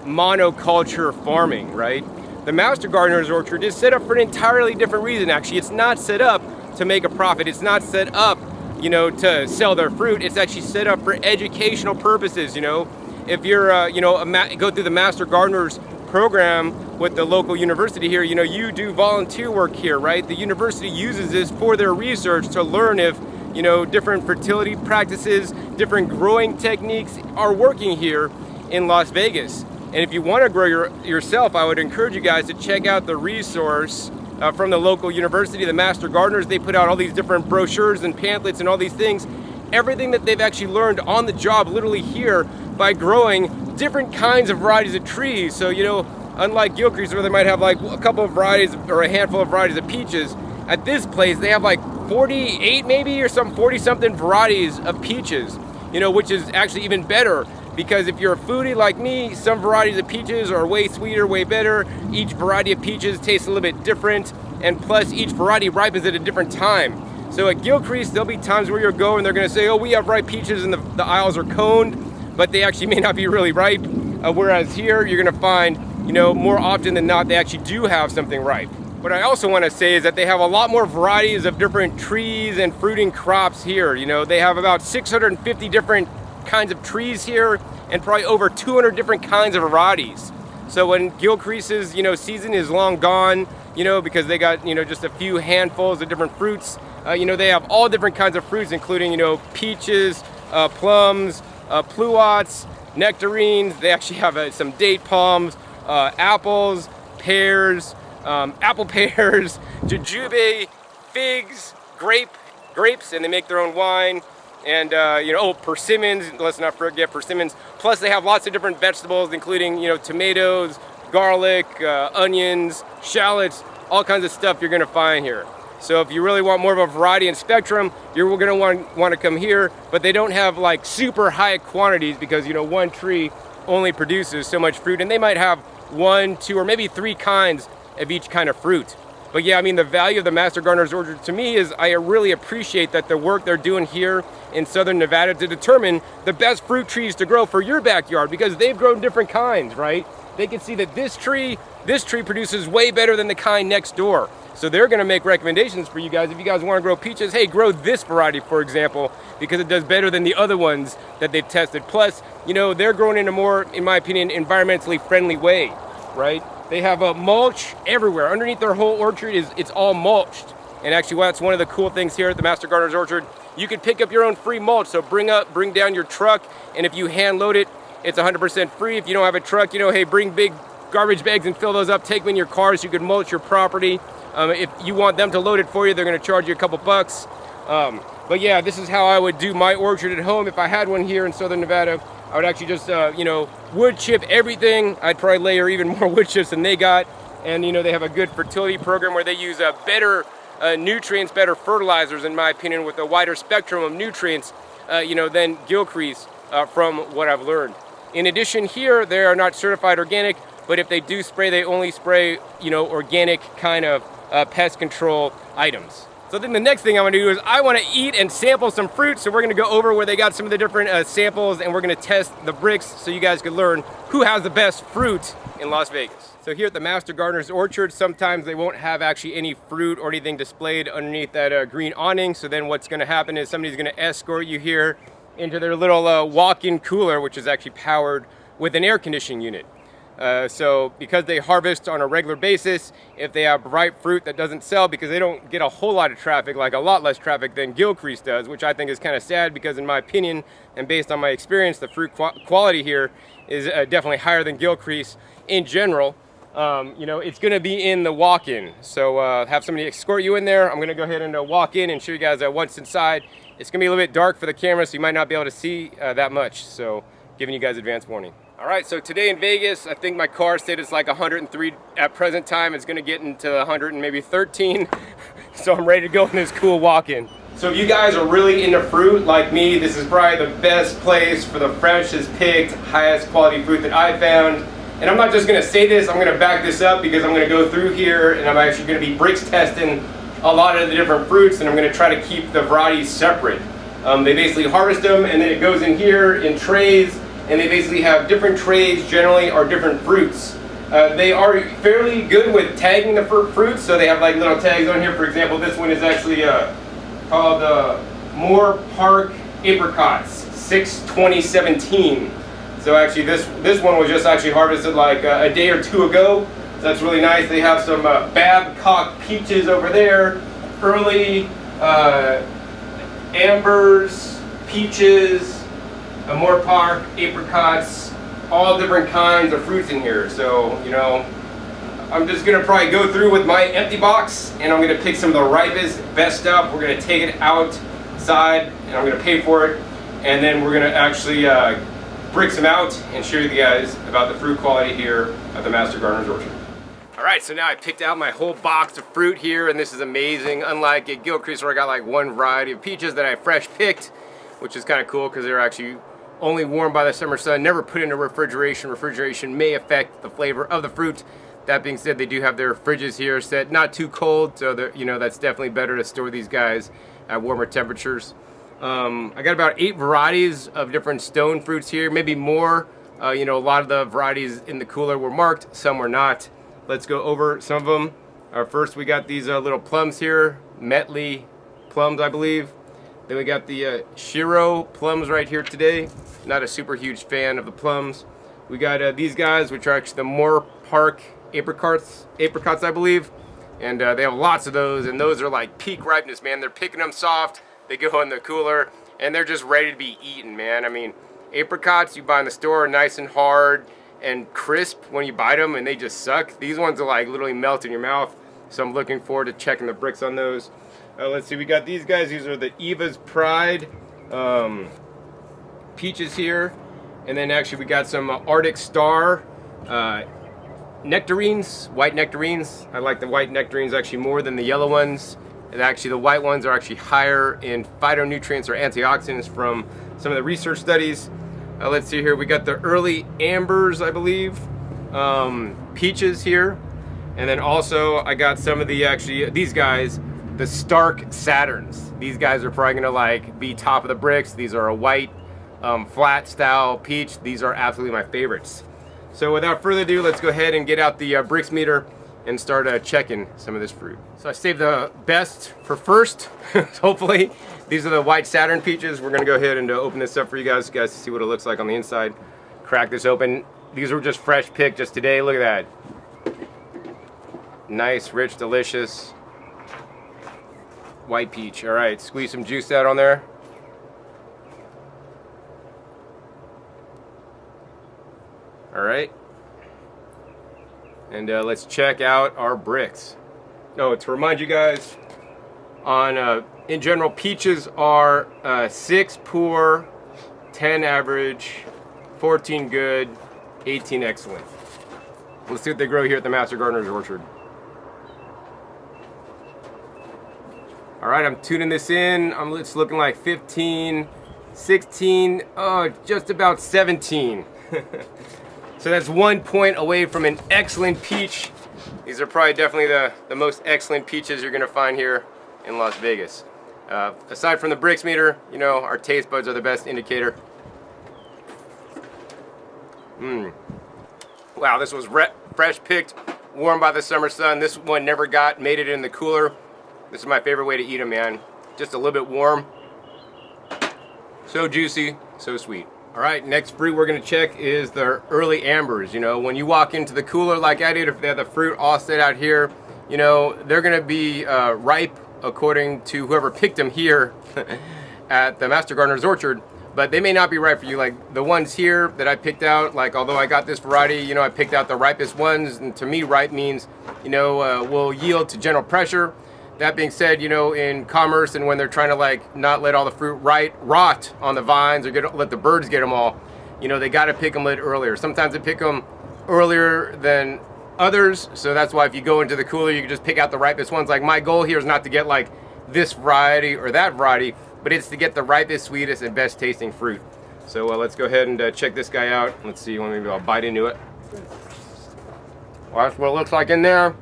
monoculture farming, right? The Master Gardener's Orchard is set up for an entirely different reason, actually. It's not set up to make a profit. It's not set up, you know, to sell their fruit. It's actually set up for educational purposes, you know. If you're, you know, go through the Master Gardener's program with the local university here, you know, you do volunteer work here, right? The university uses this for their research to learn if, you know, different fertility practices, different growing techniques are working here in Las Vegas. And if you want to grow yourself, I would encourage you guys to check out the resource from the local university, the Master Gardeners. They put out all these different brochures and pamphlets and all these things. Everything that they've actually learned on the job, literally here, by growing different kinds of varieties of trees. So, you know, unlike Gilcrease, where they might have like a couple of varieties or a handful of varieties of peaches, at this place they have like 48 maybe or some 40-something varieties of peaches, you know, which is actually even better. Because if you're a foodie like me, some varieties of peaches are way sweeter, way better. Each variety of peaches tastes a little bit different, and plus each variety ripens at a different time. So at Gilcrease, there'll be times where you'll go and they're gonna say, oh, we have ripe peaches and the aisles are coned, but they actually may not be really ripe. Whereas here, you're gonna find, you know, more often than not, they actually do have something ripe. What I also wanna say is that they have a lot more varieties of different trees and fruiting crops here. You know, they have about 650 different kinds of trees here and probably over 200 different kinds of varieties. So when Gilcrease's, you know, season is long gone, you know, because they got, you know, just a few handfuls of different fruits, you know, they have all different kinds of fruits, including, you know, peaches, plums, pluots, nectarines. They actually have some date palms, apples, pears, apple pears, jujube, figs, grapes, and they make their own wine. And, you know, persimmons, let's not forget persimmons. Plus they have lots of different vegetables, including, you know, tomatoes, garlic, onions, shallots, all kinds of stuff you're gonna find here. So if you really want more of a variety and spectrum, you're gonna want to come here, but they don't have like super high quantities because, you know, one tree only produces so much fruit, and they might have 1, 2, or maybe 3 kinds of each kind of fruit. But yeah, I mean, the value of the Master Gardener's Orchard to me is I really appreciate that the work they're doing here in southern Nevada to determine the best fruit trees to grow for your backyard, because they've grown different kinds, right? They can see that this tree produces way better than the kind next door. So they're gonna make recommendations for you guys. If you guys wanna grow peaches, hey, grow this variety, for example, because it does better than the other ones that they've tested. Plus, you know, they're growing in a more, in my opinion, environmentally friendly way, right? They have a mulch everywhere. Underneath their whole orchard it's all mulched. And actually, that's one of the cool things here at the Master Gardener's Orchard. You can pick up your own free mulch. So bring down your truck, and if you hand load it, it's 100% free. If you don't have a truck, you know, hey, bring big garbage bags and fill those up. Take them in your car so you can mulch your property. If you want them to load it for you, they're gonna charge you a couple bucks. But yeah, this is how I would do my orchard at home if I had one here in southern Nevada. I would actually just, you know, wood chip everything. I'd probably layer even more wood chips than they got. And, you know, they have a good fertility program where they use better nutrients, better fertilizers, in my opinion, with a wider spectrum of nutrients, you know, than Gilcrease, from what I've learned. In addition, here, they are not certified organic, but if they do spray, they only spray, you know, organic kind of pest control items. So then the next thing I want to do is I want to eat and sample some fruit. So we're going to go over where they got some of the different samples, and we're going to test the Brix so you guys can learn who has the best fruit in Las Vegas. So here at the Master Gardener's Orchard, sometimes they won't have actually any fruit or anything displayed underneath that green awning. So then what's going to happen is somebody's going to escort you here into their little walk-in cooler, which is actually powered with an air conditioning unit. So because they harvest on a regular basis, if they have ripe fruit that doesn't sell, because they don't get a whole lot of traffic, like a lot less traffic than Gilcrease does, which I think is kind of sad, because in my opinion and based on my experience, the fruit quality here is definitely higher than Gilcrease in general. You know, it's going to be in the walk-in, so have somebody escort you in there. I'm going to go ahead and walk in and show you guys what's inside. It's going to be a little bit dark for the camera, so you might not be able to see that much, so giving you guys advance warning. All right, so today in Vegas, I think my car said it's like 103 at present time. It's gonna get into 100 and maybe 13. So I'm ready to go in this cool walk-in. So if you guys are really into fruit like me, this is probably the best place for the freshest picked, highest quality fruit that I found. And I'm not just going to say this, I'm going to back this up because I'm going to go through here and I'm actually going to be Brix testing a lot of the different fruits, and I'm going to try to keep the varieties separate. They basically harvest them and then it goes in here in trays, and they basically have different trays generally are different fruits. They are fairly good with tagging the fruits, so they have like little tags on here. For example, this one is actually called Moore Park Apricots 6/2017. So actually this one was just actually harvested like a day or two ago. So that's really nice. They have some Babcock peaches over there, early ambers, peaches, Moore Park apricots, all different kinds of fruits in here. So, you know, I'm just going to probably go through with my empty box and I'm going to pick some of the ripest, best stuff. We're going to take it outside and I'm going to pay for it. And then we're going to actually Brix them out and show you guys about the fruit quality here at the Master Gardener's Orchard. Alright, so now I picked out my whole box of fruit here, and this is amazing. Unlike at Gilcrease where I got like one variety of peaches that I fresh picked, which is kind of cool because they're actually only warmed by the summer sun, never put into refrigeration. Refrigeration may affect the flavor of the fruit. That being said, they do have their fridges here set not too cold, so you know, that's definitely better to store these guys at warmer temperatures. I got about 8 varieties of different stone fruits here, maybe more. You know, a lot of the varieties in the cooler were marked, some were not. Let's go over some of them. First, we got these little plums here, Metley plums, I believe. Then we got the Shiro plums right here today. Not a super huge fan of the plums. We got these guys, which are actually the Moore Park apricots, I believe. And they have lots of those, and those are like peak ripeness, man. They're picking them soft. They go in the cooler, and they're just ready to be eaten, man. I mean, apricots you buy in the store are nice and hard and crisp when you bite them, and they just suck. These ones are like literally melt in your mouth, so I'm looking forward to checking the Brix on those. Let's see, we got these guys. These are the Eva's Pride peaches here, and then actually we got some Arctic Star nectarines, white nectarines. I like the white nectarines actually more than the yellow ones. And actually the white ones are actually higher in phytonutrients or antioxidants from some of the research studies. Let's see here, we got the early ambers, I believe, peaches here, and then also I got some of the these guys, the Stark Saturns. These guys are probably gonna like be top of the Brix. These are a white flat style peach. These are absolutely my favorites. So without further ado, let's go ahead and get out the Brix meter and start checking some of this fruit. So I saved the best for first, hopefully. These are the white Saturn peaches. We're gonna go ahead and open this up for you guys to see what it looks like on the inside. Crack this open. These were just fresh picked just today. Look at that. Nice, rich, delicious white peach. All right, squeeze some juice out on there. All right. And let's check out our Brix. Oh, to remind you guys, on in general, peaches are 6 poor, 10 average, 14 good, 18 excellent. Let's see what they grow here at the Master Gardener's Orchard. All right, I'm tuning this in. It's looking like 15, 16, oh, just about 17. So that's 1 point away from an excellent peach. These are probably definitely the most excellent peaches you're gonna find here in Las Vegas. Aside from the Brix meter, you know, our taste buds are the best indicator. Wow, this was fresh picked, warmed by the summer sun. This one never made it in the cooler. This is my favorite way to eat them, man. Just a little bit warm. So juicy, so sweet. All right, next fruit we're gonna check is the early ambers. You know, when you walk into the cooler like I did, if they have the fruit all set out here, you know, they're gonna be ripe according to whoever picked them here at the Master Gardener's Orchard, but they may not be ripe for you. Like the ones here that I picked out, like although I got this variety, you know, I picked out the ripest ones, and to me ripe means, you know, will yield to gentle pressure. That being said, you know, in commerce and when they're trying to like not let all the fruit rot on the vines or let the birds get them all, you know, they got to pick them a little earlier. Sometimes they pick them earlier than others, so that's why if you go into the cooler, you can just pick out the ripest ones. Like my goal here is not to get like this variety or that variety, but it's to get the ripest, sweetest, and best tasting fruit. So let's go ahead and check this guy out. Let's see, maybe I'll bite into it. Well, that's what it looks like in there.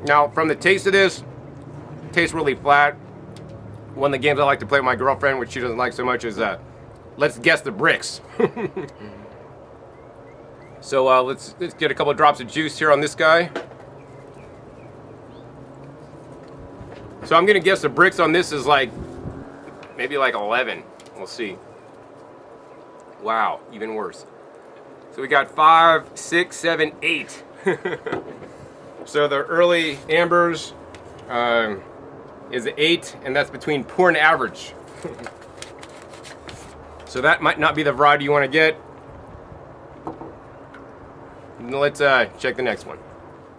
Now, from the taste of this, it tastes really flat. One of the games I like to play with my girlfriend, which she doesn't like so much, is let's guess the Brix. So let's get a couple of drops of juice here on this guy. So I'm gonna guess the Brix on this is like maybe like 11. We'll see. Wow, even worse. So we got 5, 6, 7, 8. So the early ambers is 8, and that's between poor and average. So that might not be the variety you want to get. Let's check the next one.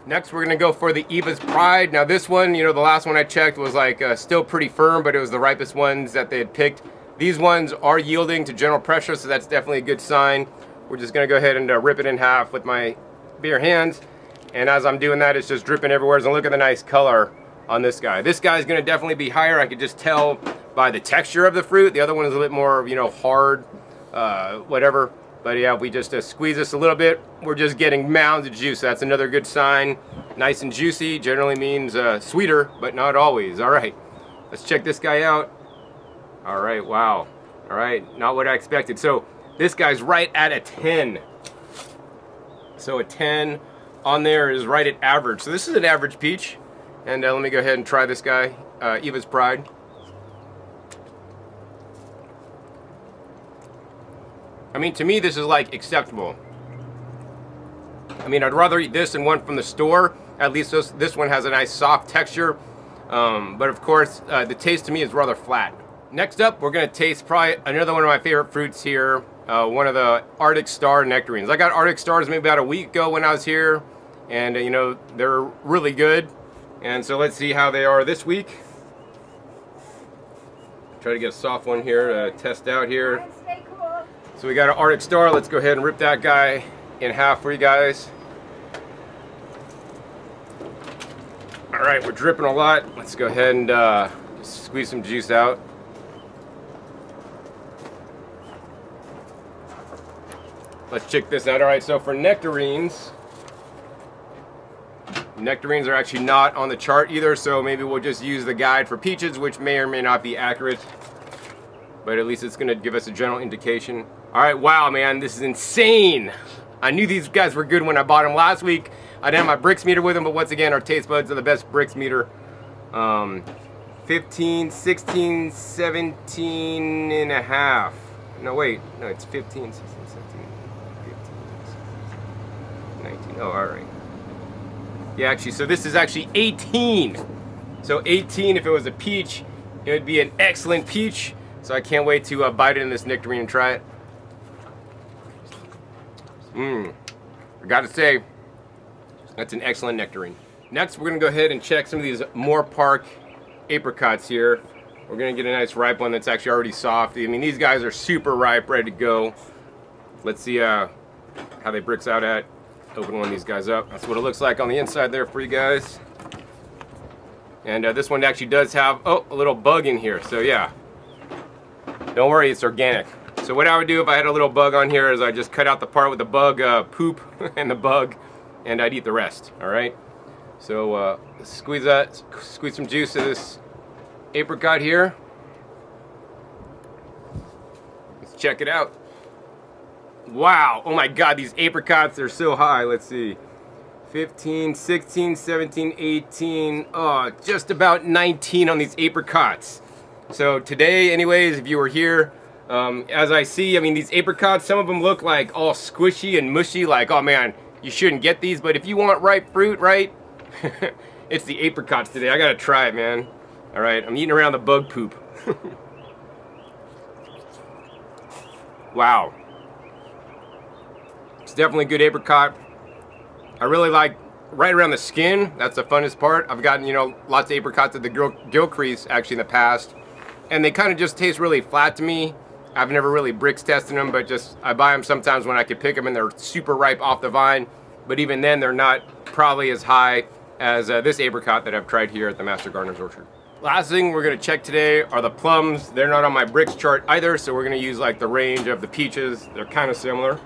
Next, we're gonna go for the Eva's Pride. Now this one, you know, the last one I checked was like still pretty firm, but it was the ripest ones that they had picked. These ones are yielding to general pressure, so that's definitely a good sign. We're just gonna go ahead and rip it in half with my bare hands. And as I'm doing that, it's just dripping everywhere. And look at the nice color on this guy. This guy's gonna definitely be higher. I could just tell by the texture of the fruit. The other one is a little bit more, you know, hard, whatever. But yeah, if we just squeeze this a little bit, we're just getting mounds of juice. That's another good sign. Nice and juicy generally means sweeter, but not always. All right, let's check this guy out. All right, wow. All right, not what I expected. So this guy's right at a 10. So a 10 on there is right at average. So this is an average peach. And let me go ahead and try this guy, Eva's Pride. I mean, to me, this is like acceptable. I mean, I'd rather eat this than one from the store. At least this one has a nice soft texture. But of course, the taste to me is rather flat. Next up, we're gonna taste probably another one of my favorite fruits here. One of the Arctic Star nectarines. I got Arctic Stars maybe about a week ago when I was here. And you know, they're really good. And so let's see how they are this week. Try to get a soft one here, test out here. So we got an Arctic Star. Let's go ahead and rip that guy in half for you guys. All right, we're dripping a lot. Let's go ahead and just squeeze some juice out. Let's check this out. All right, so for nectarines, nectarines are actually not on the chart either, so maybe we'll just use the guide for peaches, which may or may not be accurate, but at least it's gonna give us a general indication. All right, wow, man, this is insane. I knew these guys were good when I bought them last week. I didn't have my Brix meter with them, but once again, our taste buds are the best Brix meter. 15, 16, 17 and a half. No, wait, no, it's 15, 16, 17, 15, 19, oh, all right. Yeah, actually, so this is actually 18. So 18, if it was a peach, it would be an excellent peach. So I can't wait to bite it in this nectarine and try it. I gotta say, that's an excellent nectarine. Next, we're gonna go ahead and check some of these Moore Park apricots here. We're gonna get a nice ripe one that's actually already soft. I mean, these guys are super ripe, ready to go. Let's see how they Brix out at. Open one of these guys up. That's what it looks like on the inside there for you guys. And this one actually does have, oh, a little bug in here. So yeah, don't worry, it's organic. So what I would do if I had a little bug on here is I just cut out the part with the bug poop and the bug, and I'd eat the rest. All right. So squeeze some juice of this apricot here. Let's check it out. Wow, oh my God, these apricots are so high. Let's see, 15, 16, 17, 18, oh, just about 19 on these apricots. So today, anyways, if you were here, as I see, I mean, these apricots, some of them look like all squishy and mushy, like, oh man, you shouldn't get these, but if you want ripe fruit, right, it's the apricots today. I gotta try it, man. All right, I'm eating around the bug poop. Wow. It's definitely a good apricot. I really like right around the skin. That's the funnest part. I've gotten, you know, lots of apricots at the Gilcrease actually in the past, and they kind of just taste really flat to me. I've never really Brix tested them, but just I buy them sometimes when I can pick them and they're super ripe off the vine. But even then, they're not probably as high as this apricot that I've tried here at the Master Gardener's Orchard. Last thing we're gonna check today are the plums. They're not on my Brix chart either, so we're gonna use like the range of the peaches. They're kind of similar.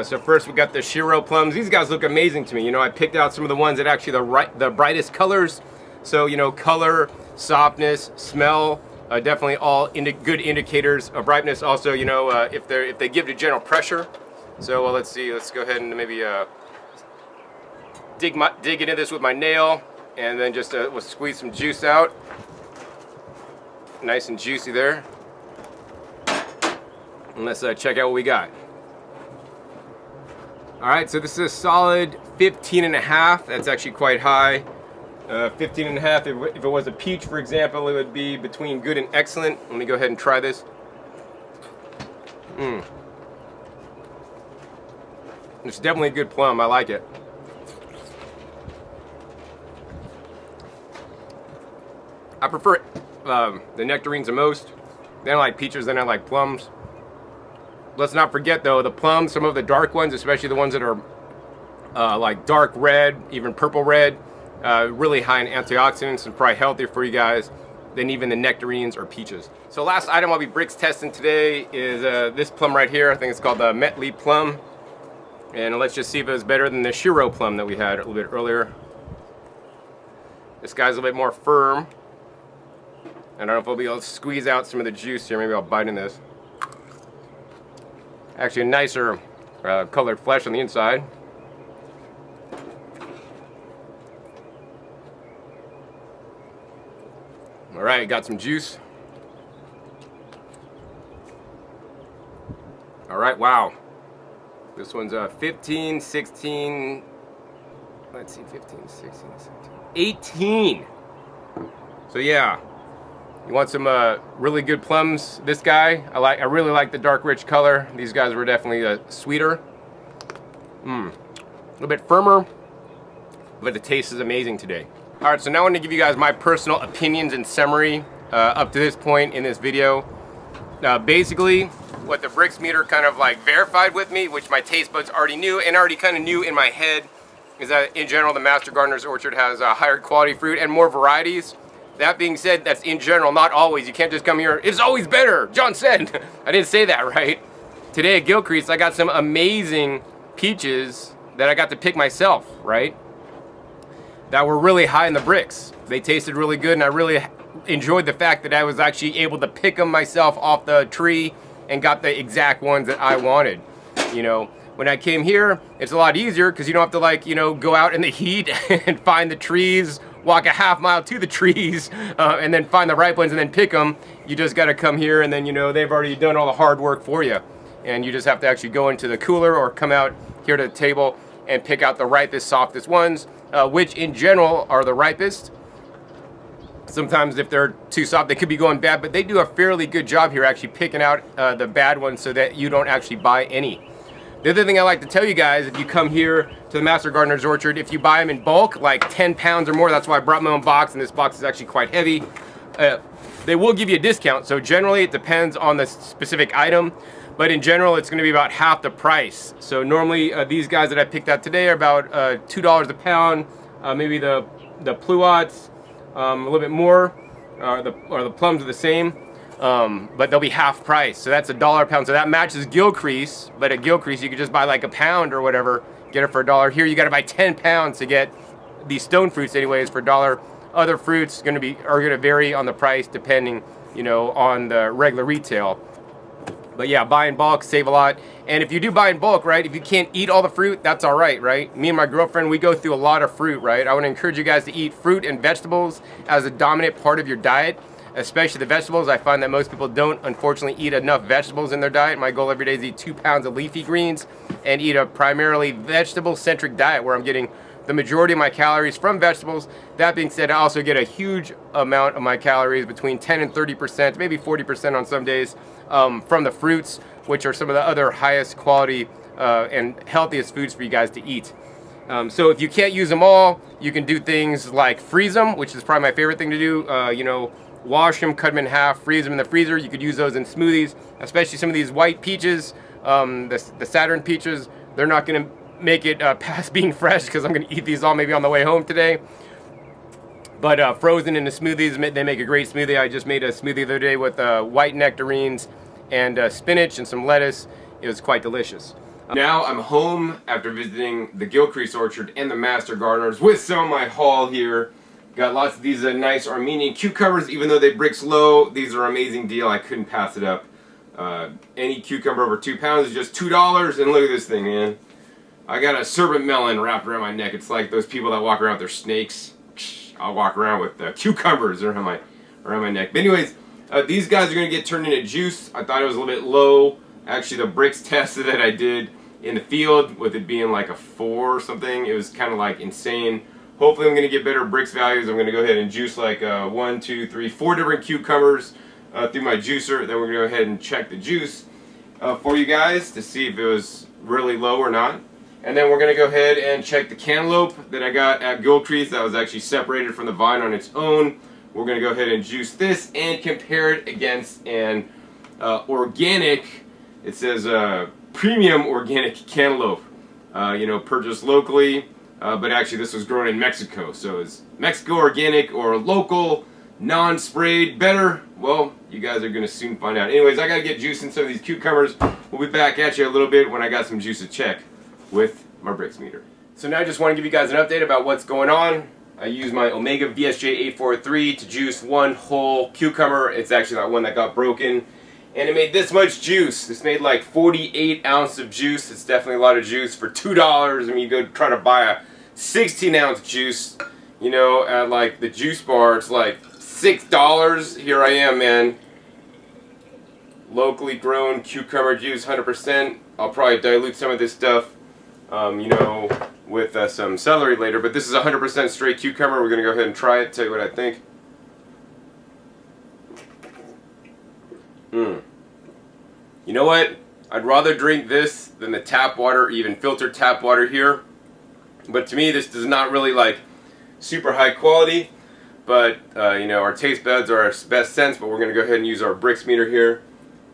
So first we got the Shiro plums. These guys look amazing to me. You know, I picked out some of the ones that actually the brightest colors. So, you know, color, softness, smell, definitely all good indicators of ripeness. Also, you know, if they give the general pressure. So let's see. Let's go ahead and maybe dig into this with my nail, and then just we'll squeeze some juice out. Nice and juicy there. And let's check out what we got. All right, so this is a solid 15.5. That's actually quite high. 15.5. If it was a peach, for example, it would be between good and excellent. Let me go ahead and try this. It's definitely a good plum. I like it. I prefer the nectarines the most. Then I like peaches, then I like plums. Let's not forget though, the plums, some of the dark ones, especially the ones that are like dark red, even purple red, really high in antioxidants and probably healthier for you guys than even the nectarines or peaches. So last item I'll be Brix testing today is this plum right here. I think it's called the Metli plum. And let's just see if it was better than the Shiro plum that we had a little bit earlier. This guy's a little bit more firm. I don't know if I'll be able to squeeze out some of the juice here. Maybe I'll bite in this. Actually a nicer colored flesh on the inside. All right, got some juice. All right, wow. This one's 15, 16, let's see, 15, 16, 17, 18. So yeah. You want some really good plums? This guy, I really like the dark, rich color. These guys were definitely sweeter. A little bit firmer, but the taste is amazing today. All right, so now I want to give you guys my personal opinions and summary up to this point in this video. Basically, what the Brix meter kind of like verified with me, which my taste buds already knew and already kind of knew in my head, is that in general the Master Gardener's Orchard has higher quality fruit and more varieties. That being said, that's in general, not always. You can't just come here, it's always better, John said. I didn't say that, right? Today at Gilcrease, I got some amazing peaches that I got to pick myself, right? That were really high in the Brix. They tasted really good, and I really enjoyed the fact that I was actually able to pick them myself off the tree and got the exact ones that I wanted. You know, when I came here, it's a lot easier because you don't have to, like, you know, go out in the heat and find the trees, walk a half mile to the trees, and then find the right ones and then pick them. You just got to come here, and then, you know, they've already done all the hard work for you. And you just have to actually go into the cooler or come out here to the table and pick out the ripest, softest ones, which in general are the ripest. Sometimes if they're too soft, they could be going bad, but they do a fairly good job here actually picking out the bad ones so that you don't actually buy any. The other thing I like to tell you guys, if you come here to the Master Gardener's Orchard, if you buy them in bulk, like 10 pounds or more, that's why I brought my own box, and this box is actually quite heavy, they will give you a discount. So generally it depends on the specific item, but in general it's going to be about half the price. So normally these guys that I picked out today are about $2 a pound, maybe the pluots a little bit more, or the plums are the same. But they'll be half price, so that's $1 a pound. So that matches Gilcrease, but at Gilcrease you could just buy like a pound or whatever, get it for $1. Here you got to buy 10 pounds to get these stone fruits, anyways, for $1. Other fruits are gonna vary on the price depending, you know, on the regular retail. But yeah, buy in bulk, save a lot. And if you do buy in bulk, right, if you can't eat all the fruit, that's all right, right? Me and my girlfriend, we go through a lot of fruit, right? I want to encourage you guys to eat fruit and vegetables as a dominant part of your diet. Especially the vegetables. I find that most people don't, unfortunately, eat enough vegetables in their diet. My goal every day is to eat 2 pounds of leafy greens and eat a primarily vegetable-centric diet where I'm getting the majority of my calories from vegetables. That being said, I also get a huge amount of my calories, between 10 and 30%, maybe 40% on some days, from the fruits, which are some of the other highest quality and healthiest foods for you guys to eat. So if you can't use them all, you can do things like freeze them, which is probably my favorite thing to do. You know, wash them, cut them in half, freeze them in the freezer. You could use those in smoothies, especially some of these white peaches, the Saturn peaches. They're not going to make it past being fresh because I'm going to eat these all maybe on the way home today. But frozen into smoothies, they make a great smoothie. I just made a smoothie the other day with white nectarines and spinach and some lettuce. It was quite delicious. Now I'm home after visiting the Gilcrease Orchard and the Master Gardeners with some of my haul here. Got lots of these nice Armenian cucumbers. Even though they Brix low, these are an amazing deal. I couldn't pass it up. Any cucumber over 2 pounds is just $2, and look at this thing, man. I got a serpent melon wrapped around my neck. It's like those people that walk around with their snakes. I'll walk around with cucumbers around my neck. But anyways, these guys are going to get turned into juice. I thought it was a little bit low. Actually, the Brix test that I did in the field, with it being like a 4 or something, it was kind of like insane. Hopefully I'm going to get better Brix values. I'm going to go ahead and juice like 1, 2, 3, 4 different cucumbers through my juicer. Then we're going to go ahead and check the juice for you guys to see if it was really low or not. And then we're going to go ahead and check the cantaloupe that I got at Gilcrease that was actually separated from the vine on its own. We're going to go ahead and juice this and compare it against an organic, it says premium organic cantaloupe, you know, purchased locally, but actually this was grown in Mexico. So is Mexico organic or local, non-sprayed better? Well, you guys are going to soon find out. Anyways, I got to get juicing some of these cucumbers. We'll be back at you a little bit when I got some juice to check with my Brix meter. So now I just want to give you guys an update about what's going on. I used my Omega VSJ 843 to juice one whole cucumber. It's actually that one that got broken. And it made this much juice. This made like 48 ounces of juice. It's definitely a lot of juice for $2. I mean, you go try to buy a 16-ounce juice, you know, at like the juice bar, it's like $6. Here I am, man. Locally grown cucumber juice, 100%. I'll probably dilute some of this stuff, you know, with some celery later. But this is 100% straight cucumber. We're going to go ahead and try it, tell you what I think. You know what? I'd rather drink this than the tap water, even filtered tap water here. But to me, this is not really like super high quality. But, you know, our taste buds are our best sense. But we're going to go ahead and use our Brix meter here.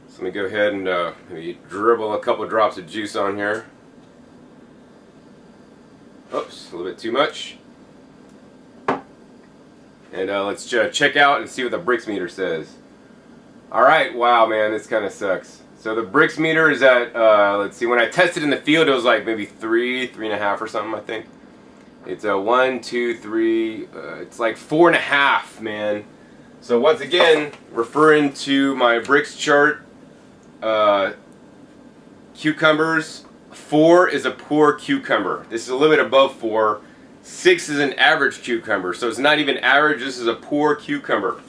So let me go ahead and maybe dribble a couple drops of juice on here. Oops, a little bit too much. And let's check out and see what the Brix meter says. Alright, wow, man, this kind of sucks. So the Brix meter is at, let's see, when I tested in the field, it was like maybe 3.5 or something, I think. It's a 1, 2, 3, it's like 4.5, man. So once again, referring to my Brix chart, cucumbers, 4 is a poor cucumber. This is a little bit above 4. 6 is an average cucumber. So it's not even average, this is a poor cucumber.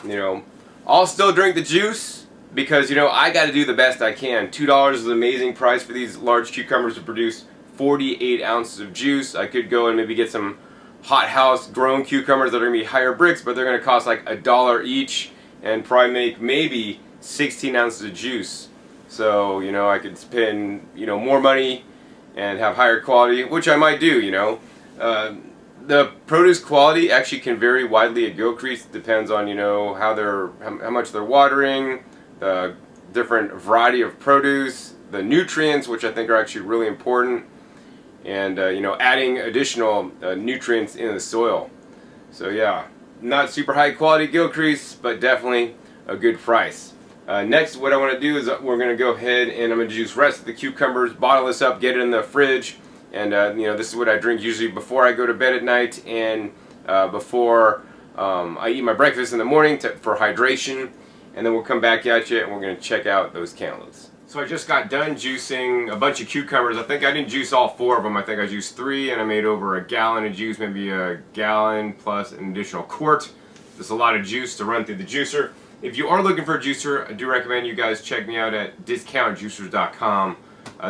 You know, I'll still drink the juice because, you know, I got to do the best I can. $2 is an amazing price for these large cucumbers to produce 48 ounces of juice. I could go and maybe get some hothouse grown cucumbers that are going to be higher Brix, but they're going to cost like $1 each and probably make maybe 16 ounces of juice. So, you know, I could spend, you know, more money and have higher quality, which I might do, you know. The produce quality actually can vary widely at Gilcrease. It depends on, you know, how much they're watering, the different variety of produce, the nutrients, which I think are actually really important, and you know, adding additional nutrients in the soil. So yeah, not super high quality Gilcrease, but definitely a good price. Next, what I want to do is we're going to go ahead and I'm going to juice the rest of the cucumbers, bottle this up, get it in the fridge. And you know, this is what I drink usually before I go to bed at night and before I eat my breakfast in the morning for hydration. And then we'll come back at you and we're going to check out those cantaloupes. So I just got done juicing a bunch of cucumbers. I think I didn't juice all 4 of them. I think I juiced 3 and I made over a gallon of juice, maybe a gallon plus an additional quart. That's a lot of juice to run through the juicer. If you are looking for a juicer, I do recommend you guys check me out at discountjuicers.com.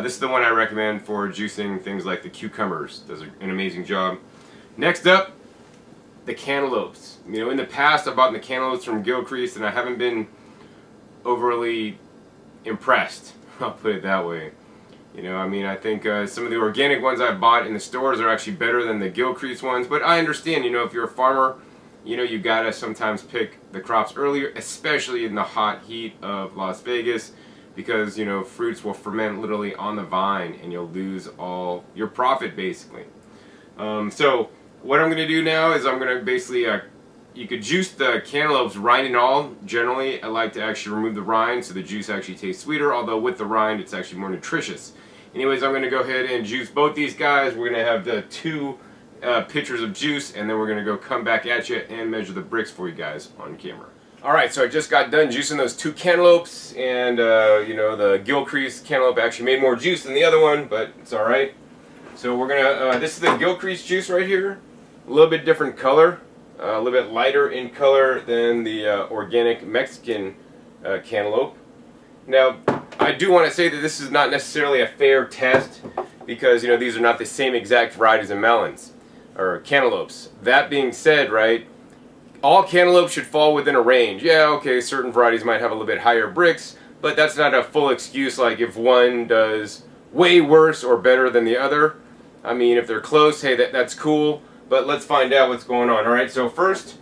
This is the one I recommend for juicing things like the cucumbers. Does an amazing job. Next up, the cantaloupes. You know, in the past I bought the cantaloupes from Gilcrease and I haven't been overly impressed. I'll put it that way. You know, I mean, I think some of the organic ones I've bought in the stores are actually better than the Gilcrease ones. But I understand, you know, if you're a farmer, you know, you gotta sometimes pick the crops earlier, especially in the hot heat of Las Vegas. Because, you know, fruits will ferment literally on the vine and you'll lose all your profit basically. So what I'm going to do now is I'm going to basically, you could juice the cantaloupes rind and all. Generally, I like to actually remove the rind so the juice actually tastes sweeter, although with the rind it's actually more nutritious. Anyways, I'm going to go ahead and juice both these guys. We're going to have the 2 pitchers of juice, and then we're going to go come back at you and measure the Brix for you guys on camera. Alright, so I just got done juicing those 2 cantaloupes, and you know, the Gilcrease cantaloupe actually made more juice than the other one, but it's alright. So we're going to, this is the Gilcrease juice right here. A little bit different color, a little bit lighter in color than the organic Mexican cantaloupe. Now, I do want to say that this is not necessarily a fair test because, you know, these are not the same exact varieties of melons or cantaloupes. That being said, right, all cantaloupes should fall within a range. Yeah, okay, certain varieties might have a little bit higher Brix, but that's not a full excuse like if one does way worse or better than the other. I mean, if they're close, hey, that's cool, but let's find out what's going on. Alright, so first,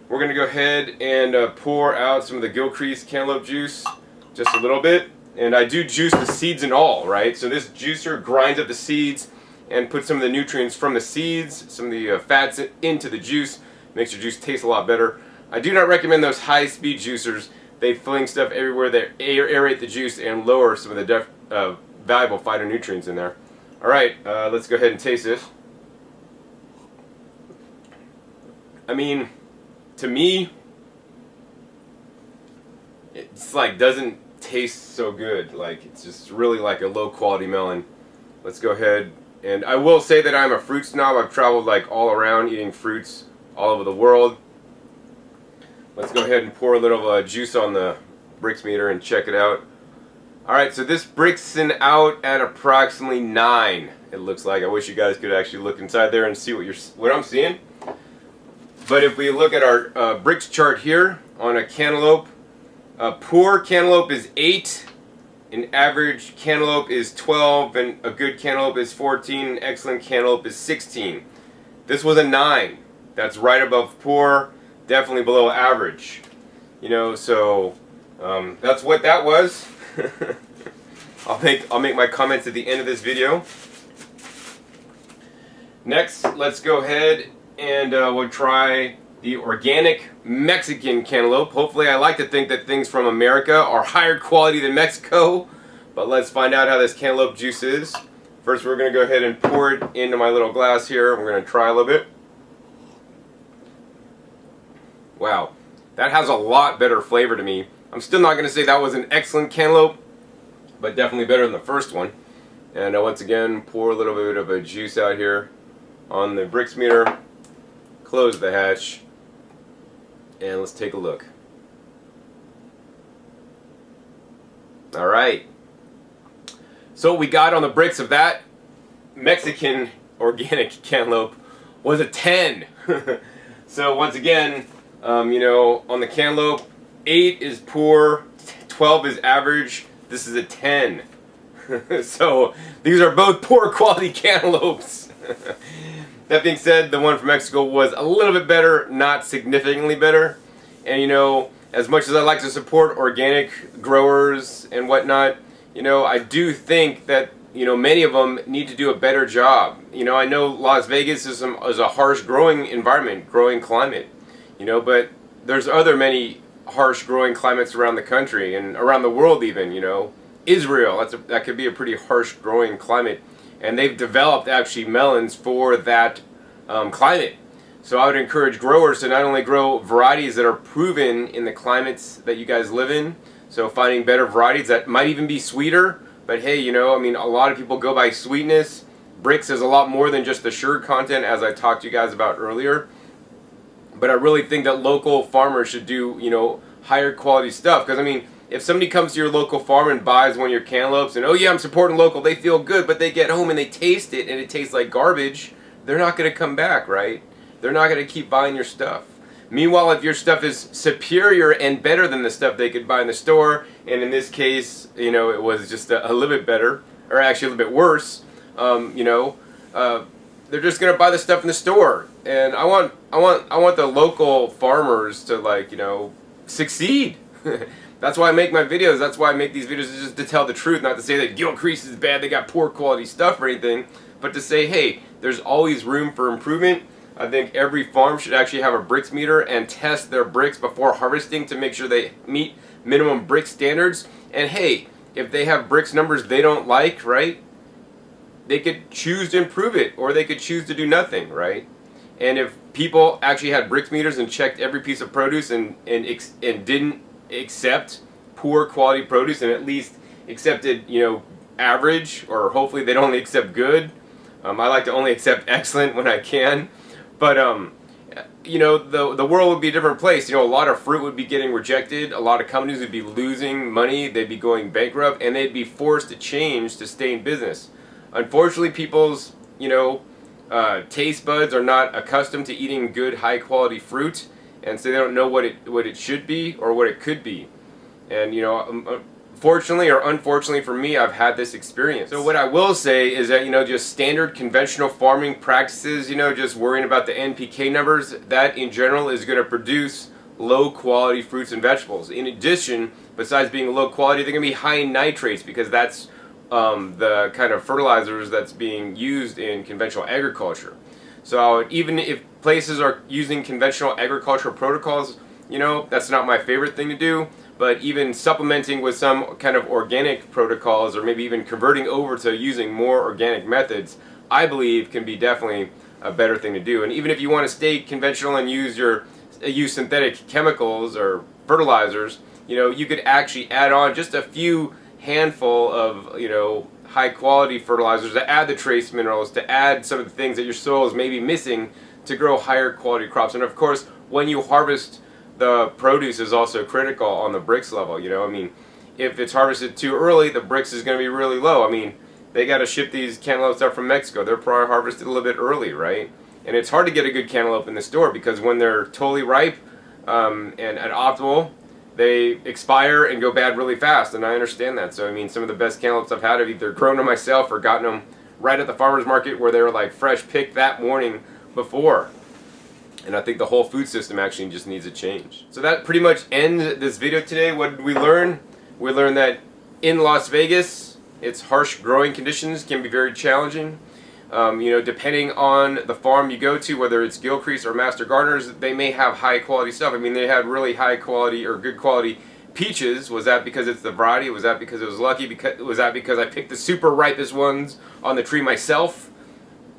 we're going to go ahead and pour out some of the Gilcrease cantaloupe juice, just a little bit. And I do juice the seeds and all, right? So this juicer grinds up the seeds and puts some of the nutrients from the seeds, some of the fats into the juice. Makes your juice taste a lot better. I do not recommend those high-speed juicers. They fling stuff everywhere. They aerate the juice and lower some of the valuable phytonutrients in there. Alright, let's go ahead and taste this. I mean, to me, it's like doesn't taste so good. Like, it's just really like a low-quality melon. Let's go ahead, and I will say that I'm a fruit snob. I've traveled like all around eating fruits all over the world. Let's go ahead and pour a little juice on the Brix meter and check it out. Alright, so this Brixing out at approximately 9, it looks like. I wish you guys could actually look inside there and see what I'm seeing. But if we look at our Brix chart here on a cantaloupe, a poor cantaloupe is 8, an average cantaloupe is 12, and a good cantaloupe is 14, an excellent cantaloupe is 16. This was a 9. That's right above poor, definitely below average. You know, so that's what that was. I'll make my comments at the end of this video. Next, let's go ahead and we'll try the organic Mexican cantaloupe. Hopefully, I like to think that things from America are higher quality than Mexico, but let's find out how this cantaloupe juice is. First, we're going to go ahead and pour it into my little glass here. We're going to try a little bit. Wow, that has a lot better flavor to me. I'm still not going to say that was an excellent cantaloupe, but definitely better than the first one. And once again, pour a little bit of a juice out here on the Brix meter. Close the hatch, and let's take a look. Alright, so what we got on the Brix of that Mexican organic cantaloupe was a 10. So once again, you know, on the cantaloupe, 8 is poor, 12 is average, this is a 10. So these are both poor quality cantaloupes. That being said, the one from Mexico was a little bit better, not significantly better. And you know, as much as I like to support organic growers and whatnot, you know, I do think that, you know, many of them need to do a better job. You know, I know Las Vegas is a harsh growing environment, growing climate, you know, but there's many harsh growing climates around the country and around the world even, you know. Israel, that could be a pretty harsh growing climate. And they've developed actually melons for that climate. So I would encourage growers to not only grow varieties that are proven in the climates that you guys live in, so finding better varieties that might even be sweeter, but hey, you know, I mean, a lot of people go by sweetness. Brix is a lot more than just the sugar content, as I talked to you guys about earlier. But I really think that local farmers should do, you know, higher quality stuff. Because I mean, if somebody comes to your local farm and buys one of your cantaloupes and, oh yeah, I'm supporting local, they feel good, but they get home and they taste it and it tastes like garbage, they're not going to come back, right? They're not going to keep buying your stuff. Meanwhile, if your stuff is superior and better than the stuff they could buy in the store, and in this case, you know, it was just a little bit better, or actually a little bit worse, you know, they're just going to buy the stuff in the store. And I want the local farmers to, like, you know, succeed. That's why I make my videos. That's why I make these videos, is just to tell the truth, not to say that Gilcrease is bad, they got poor quality stuff or anything, but to say, hey, there's always room for improvement. I think every farm should actually have a Brix meter and test their Brix before harvesting to make sure they meet minimum Brix standards. And hey, if they have Brix numbers they don't like, right, they could choose to improve it, or they could choose to do nothing, right? And if people actually had Brix meters and checked every piece of produce and didn't accept poor quality produce and at least accepted, you know, average, or hopefully they'd only accept good. I like to only accept excellent when I can. But, you know, the world would be a different place. You know, a lot of fruit would be getting rejected. A lot of companies would be losing money. They'd be going bankrupt, and they'd be forced to change to stay in business. Unfortunately, people's, you know, taste buds are not accustomed to eating good, high-quality fruit, and so they don't know what it should be or what it could be. And, you know, fortunately or unfortunately for me, I've had this experience. So what I will say is that, you know, just standard conventional farming practices, you know, just worrying about the NPK numbers, that in general is going to produce low quality fruits and vegetables. In addition, besides being low quality, they're going to be high in nitrates, because that's the kind of fertilizers that's being used in conventional agriculture. So even if places are using conventional agricultural protocols, you know, that's not my favorite thing to do. But even supplementing with some kind of organic protocols, or maybe even converting over to using more organic methods, I believe can be definitely a better thing to do. And even if you want to stay conventional and use synthetic chemicals or fertilizers, you know, you could actually add on just a few handful of, you know, high quality fertilizers to add the trace minerals, to add some of the things that your soil is maybe missing to grow higher quality crops. And of course, when you harvest, the produce is also critical on the Brix level. You know, I mean, if it's harvested too early, the Brix is going to be really low. I mean, they got to ship these cantaloupes up from Mexico. They're probably harvested a little bit early, right? And it's hard to get a good cantaloupe in the store, because when they're totally ripe and at optimal, they expire and go bad really fast, and I understand that. So I mean, some of the best cantaloupes I've had, I've either grown them myself or gotten them right at the farmer's market where they were like fresh picked that morning before. And I think the whole food system actually just needs a change. So that pretty much ends this video today. What did we learn? We learned that in Las Vegas, its harsh growing conditions can be very challenging. You know, depending on the farm you go to, whether it's Gilcrease or Master Gardeners, they may have high quality stuff. I mean, they had really high quality or good quality peaches. Was that because it's the variety? Was that because it was lucky? Was that because I picked the super ripest ones on the tree myself?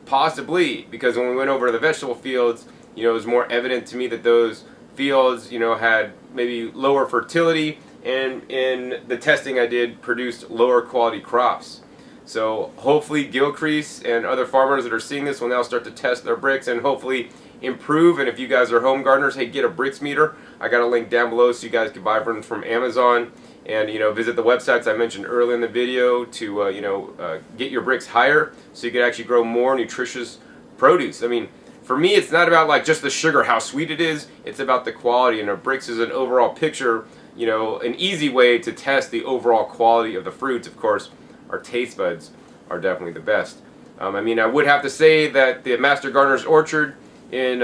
Possibly, because when we went over to the vegetable fields, you know, it was more evident to me that those fields, you know, had maybe lower fertility, and in the testing I did, produced lower quality crops. So hopefully Gilcrease and other farmers that are seeing this will now start to test their Brix and hopefully improve. And if you guys are home gardeners, hey, get a Brix meter. I got a link down below so you guys can buy them from Amazon. And, you know, visit the websites I mentioned earlier in the video to, get your Brix higher so you can actually grow more nutritious produce. I mean, for me, it's not about like just the sugar, how sweet it is. It's about the quality, and a Brix is an overall picture, you know, an easy way to test the overall quality of the fruits. Of course, our taste buds are definitely the best. I mean, I would have to say that the Master Gardener's Orchard in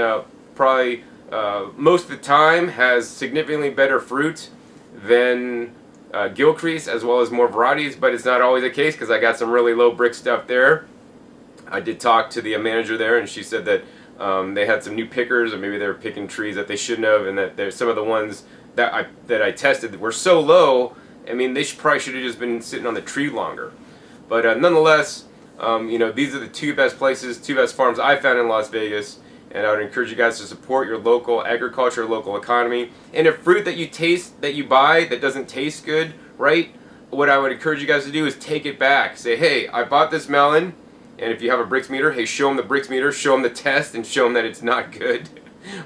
probably most of the time has significantly better fruit than Gilcrease, as well as more varieties, but it's not always the case, because I got some really low Brix stuff there. I did talk to the manager there, and she said that they had some new pickers, or maybe they were picking trees that they shouldn't have, and that there's some of the ones that I tested that were so low. I mean, they probably should have just been sitting on the tree longer. But nonetheless, you know, these are the two best places, two best farms I found in Las Vegas, and I would encourage you guys to support your local agriculture, local economy. And if fruit that you buy that doesn't taste good, right? What I would encourage you guys to do is take it back. Say, hey, I bought this melon. And if you have a Brix meter, hey, show them the Brix meter, show them the test, and show them that it's not good.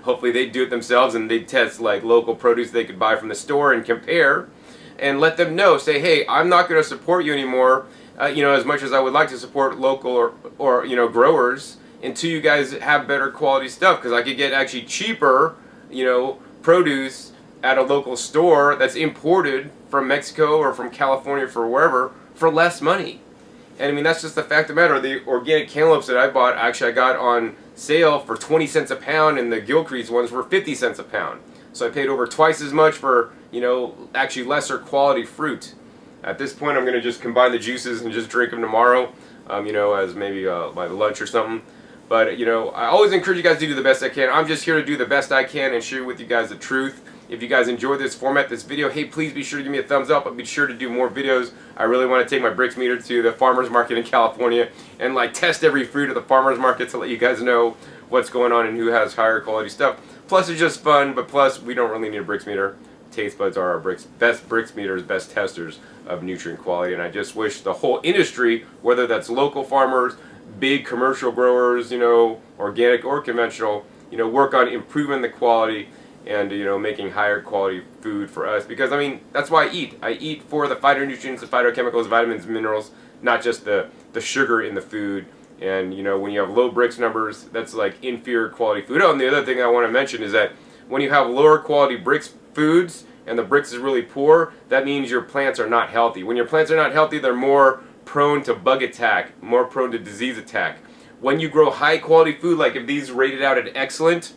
Hopefully they do it themselves and they test like local produce they could buy from the store and compare, and let them know. Say, hey, I'm not going to support you anymore, you know, as much as I would like to support local or you know, growers, until you guys have better quality stuff, because I could get actually cheaper, you know, produce at a local store that's imported from Mexico or from California, for wherever, for less money. And I mean, that's just the fact of the matter. The organic cantaloupes that I bought, actually I got on sale for 20 cents a pound, and the Gilcrease ones were 50 cents a pound. So I paid over twice as much for, you know, actually lesser quality fruit. At this point, I'm going to just combine the juices and just drink them tomorrow, you know, as maybe my lunch or something. But, you know, I always encourage you guys to do the best I can. I'm just here to do the best I can and share with you guys the truth. If you guys enjoyed this format, this video, hey, please be sure to give me a thumbs up. I'll be sure to do more videos. I really want to take my Brix meter to the farmer's market in California and like test every fruit at the farmer's market to let you guys know what's going on and who has higher quality stuff. Plus, it's just fun, but plus, we don't really need a Brix meter. Taste buds are our best Brix meters, best testers of nutrient quality. And I just wish the whole industry, whether that's local farmers, big commercial growers, you know, organic or conventional, you know, work on improving the quality and, you know, making higher quality food for us. Because, I mean, that's why I eat. I eat for the phytonutrients, the phytochemicals, vitamins, minerals, not just the sugar in the food. And, you know, when you have low Brix numbers, that's like inferior quality food. Oh, and the other thing I want to mention is that when you have lower quality Brix foods and the Brix is really poor, that means your plants are not healthy. When your plants are not healthy, they're more prone to bug attack, more prone to disease attack. When you grow high quality food, like if these rated out at excellent,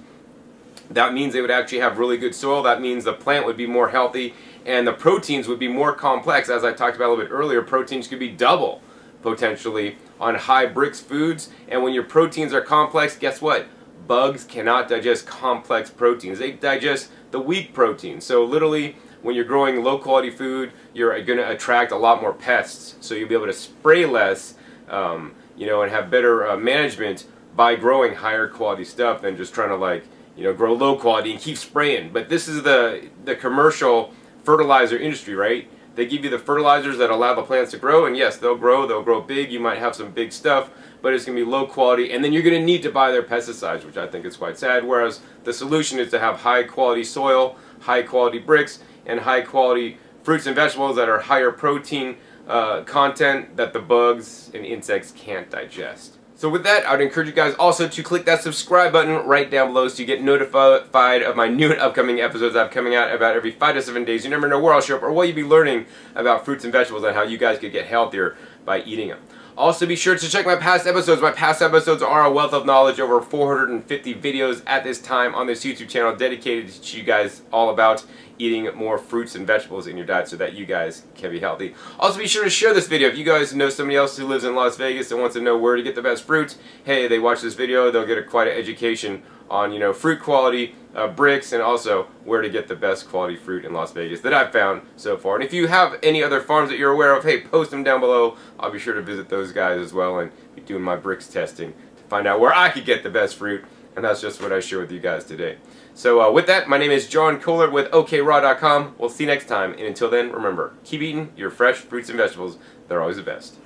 that means they would actually have really good soil. That means the plant would be more healthy and the proteins would be more complex. As I talked about a little bit earlier, proteins could be double potentially on high Brix foods. And when your proteins are complex, guess what? Bugs cannot digest complex proteins. They digest the weak proteins. So literally, when you're growing low quality food, you're going to attract a lot more pests. So you'll be able to spray less, you know, and have better management by growing higher quality stuff than just trying to, like, you know, grow low quality and keep spraying. But this is the commercial fertilizer industry, right? They give you the fertilizers that allow the plants to grow, and yes, they'll grow big. You might have some big stuff, but it's going to be low quality, and then you're going to need to buy their pesticides, which I think is quite sad. Whereas the solution is to have high quality soil, high quality Brix, and high quality fruits and vegetables that are higher protein content that the bugs and insects can't digest. So with that, I would encourage you guys also to click that subscribe button right down below so you get notified of my new and upcoming episodes that I'm coming out about every 5 to 7 days. You never know where I'll show up or what you'll be learning about fruits and vegetables and how you guys could get healthier by eating them. Also, be sure to check my past episodes. My past episodes are a wealth of knowledge, over 450 videos at this time on this YouTube channel dedicated to teach you guys all about eating more fruits and vegetables in your diet so that you guys can be healthy. Also, be sure to share this video. If you guys know somebody else who lives in Las Vegas and wants to know where to get the best fruits, hey, they watch this video, they'll get quite an education on, you know, fruit quality, Brix, and also where to get the best quality fruit in Las Vegas that I've found so far. And if you have any other farms that you're aware of, hey, post them down below. I'll be sure to visit those guys as well and be doing my Brix testing to find out where I could get the best fruit. And that's just what I share with you guys today. So with that, my name is John Kohler with OKRaw.com. We'll see you next time. And until then, remember, keep eating your fresh fruits and vegetables. They're always the best.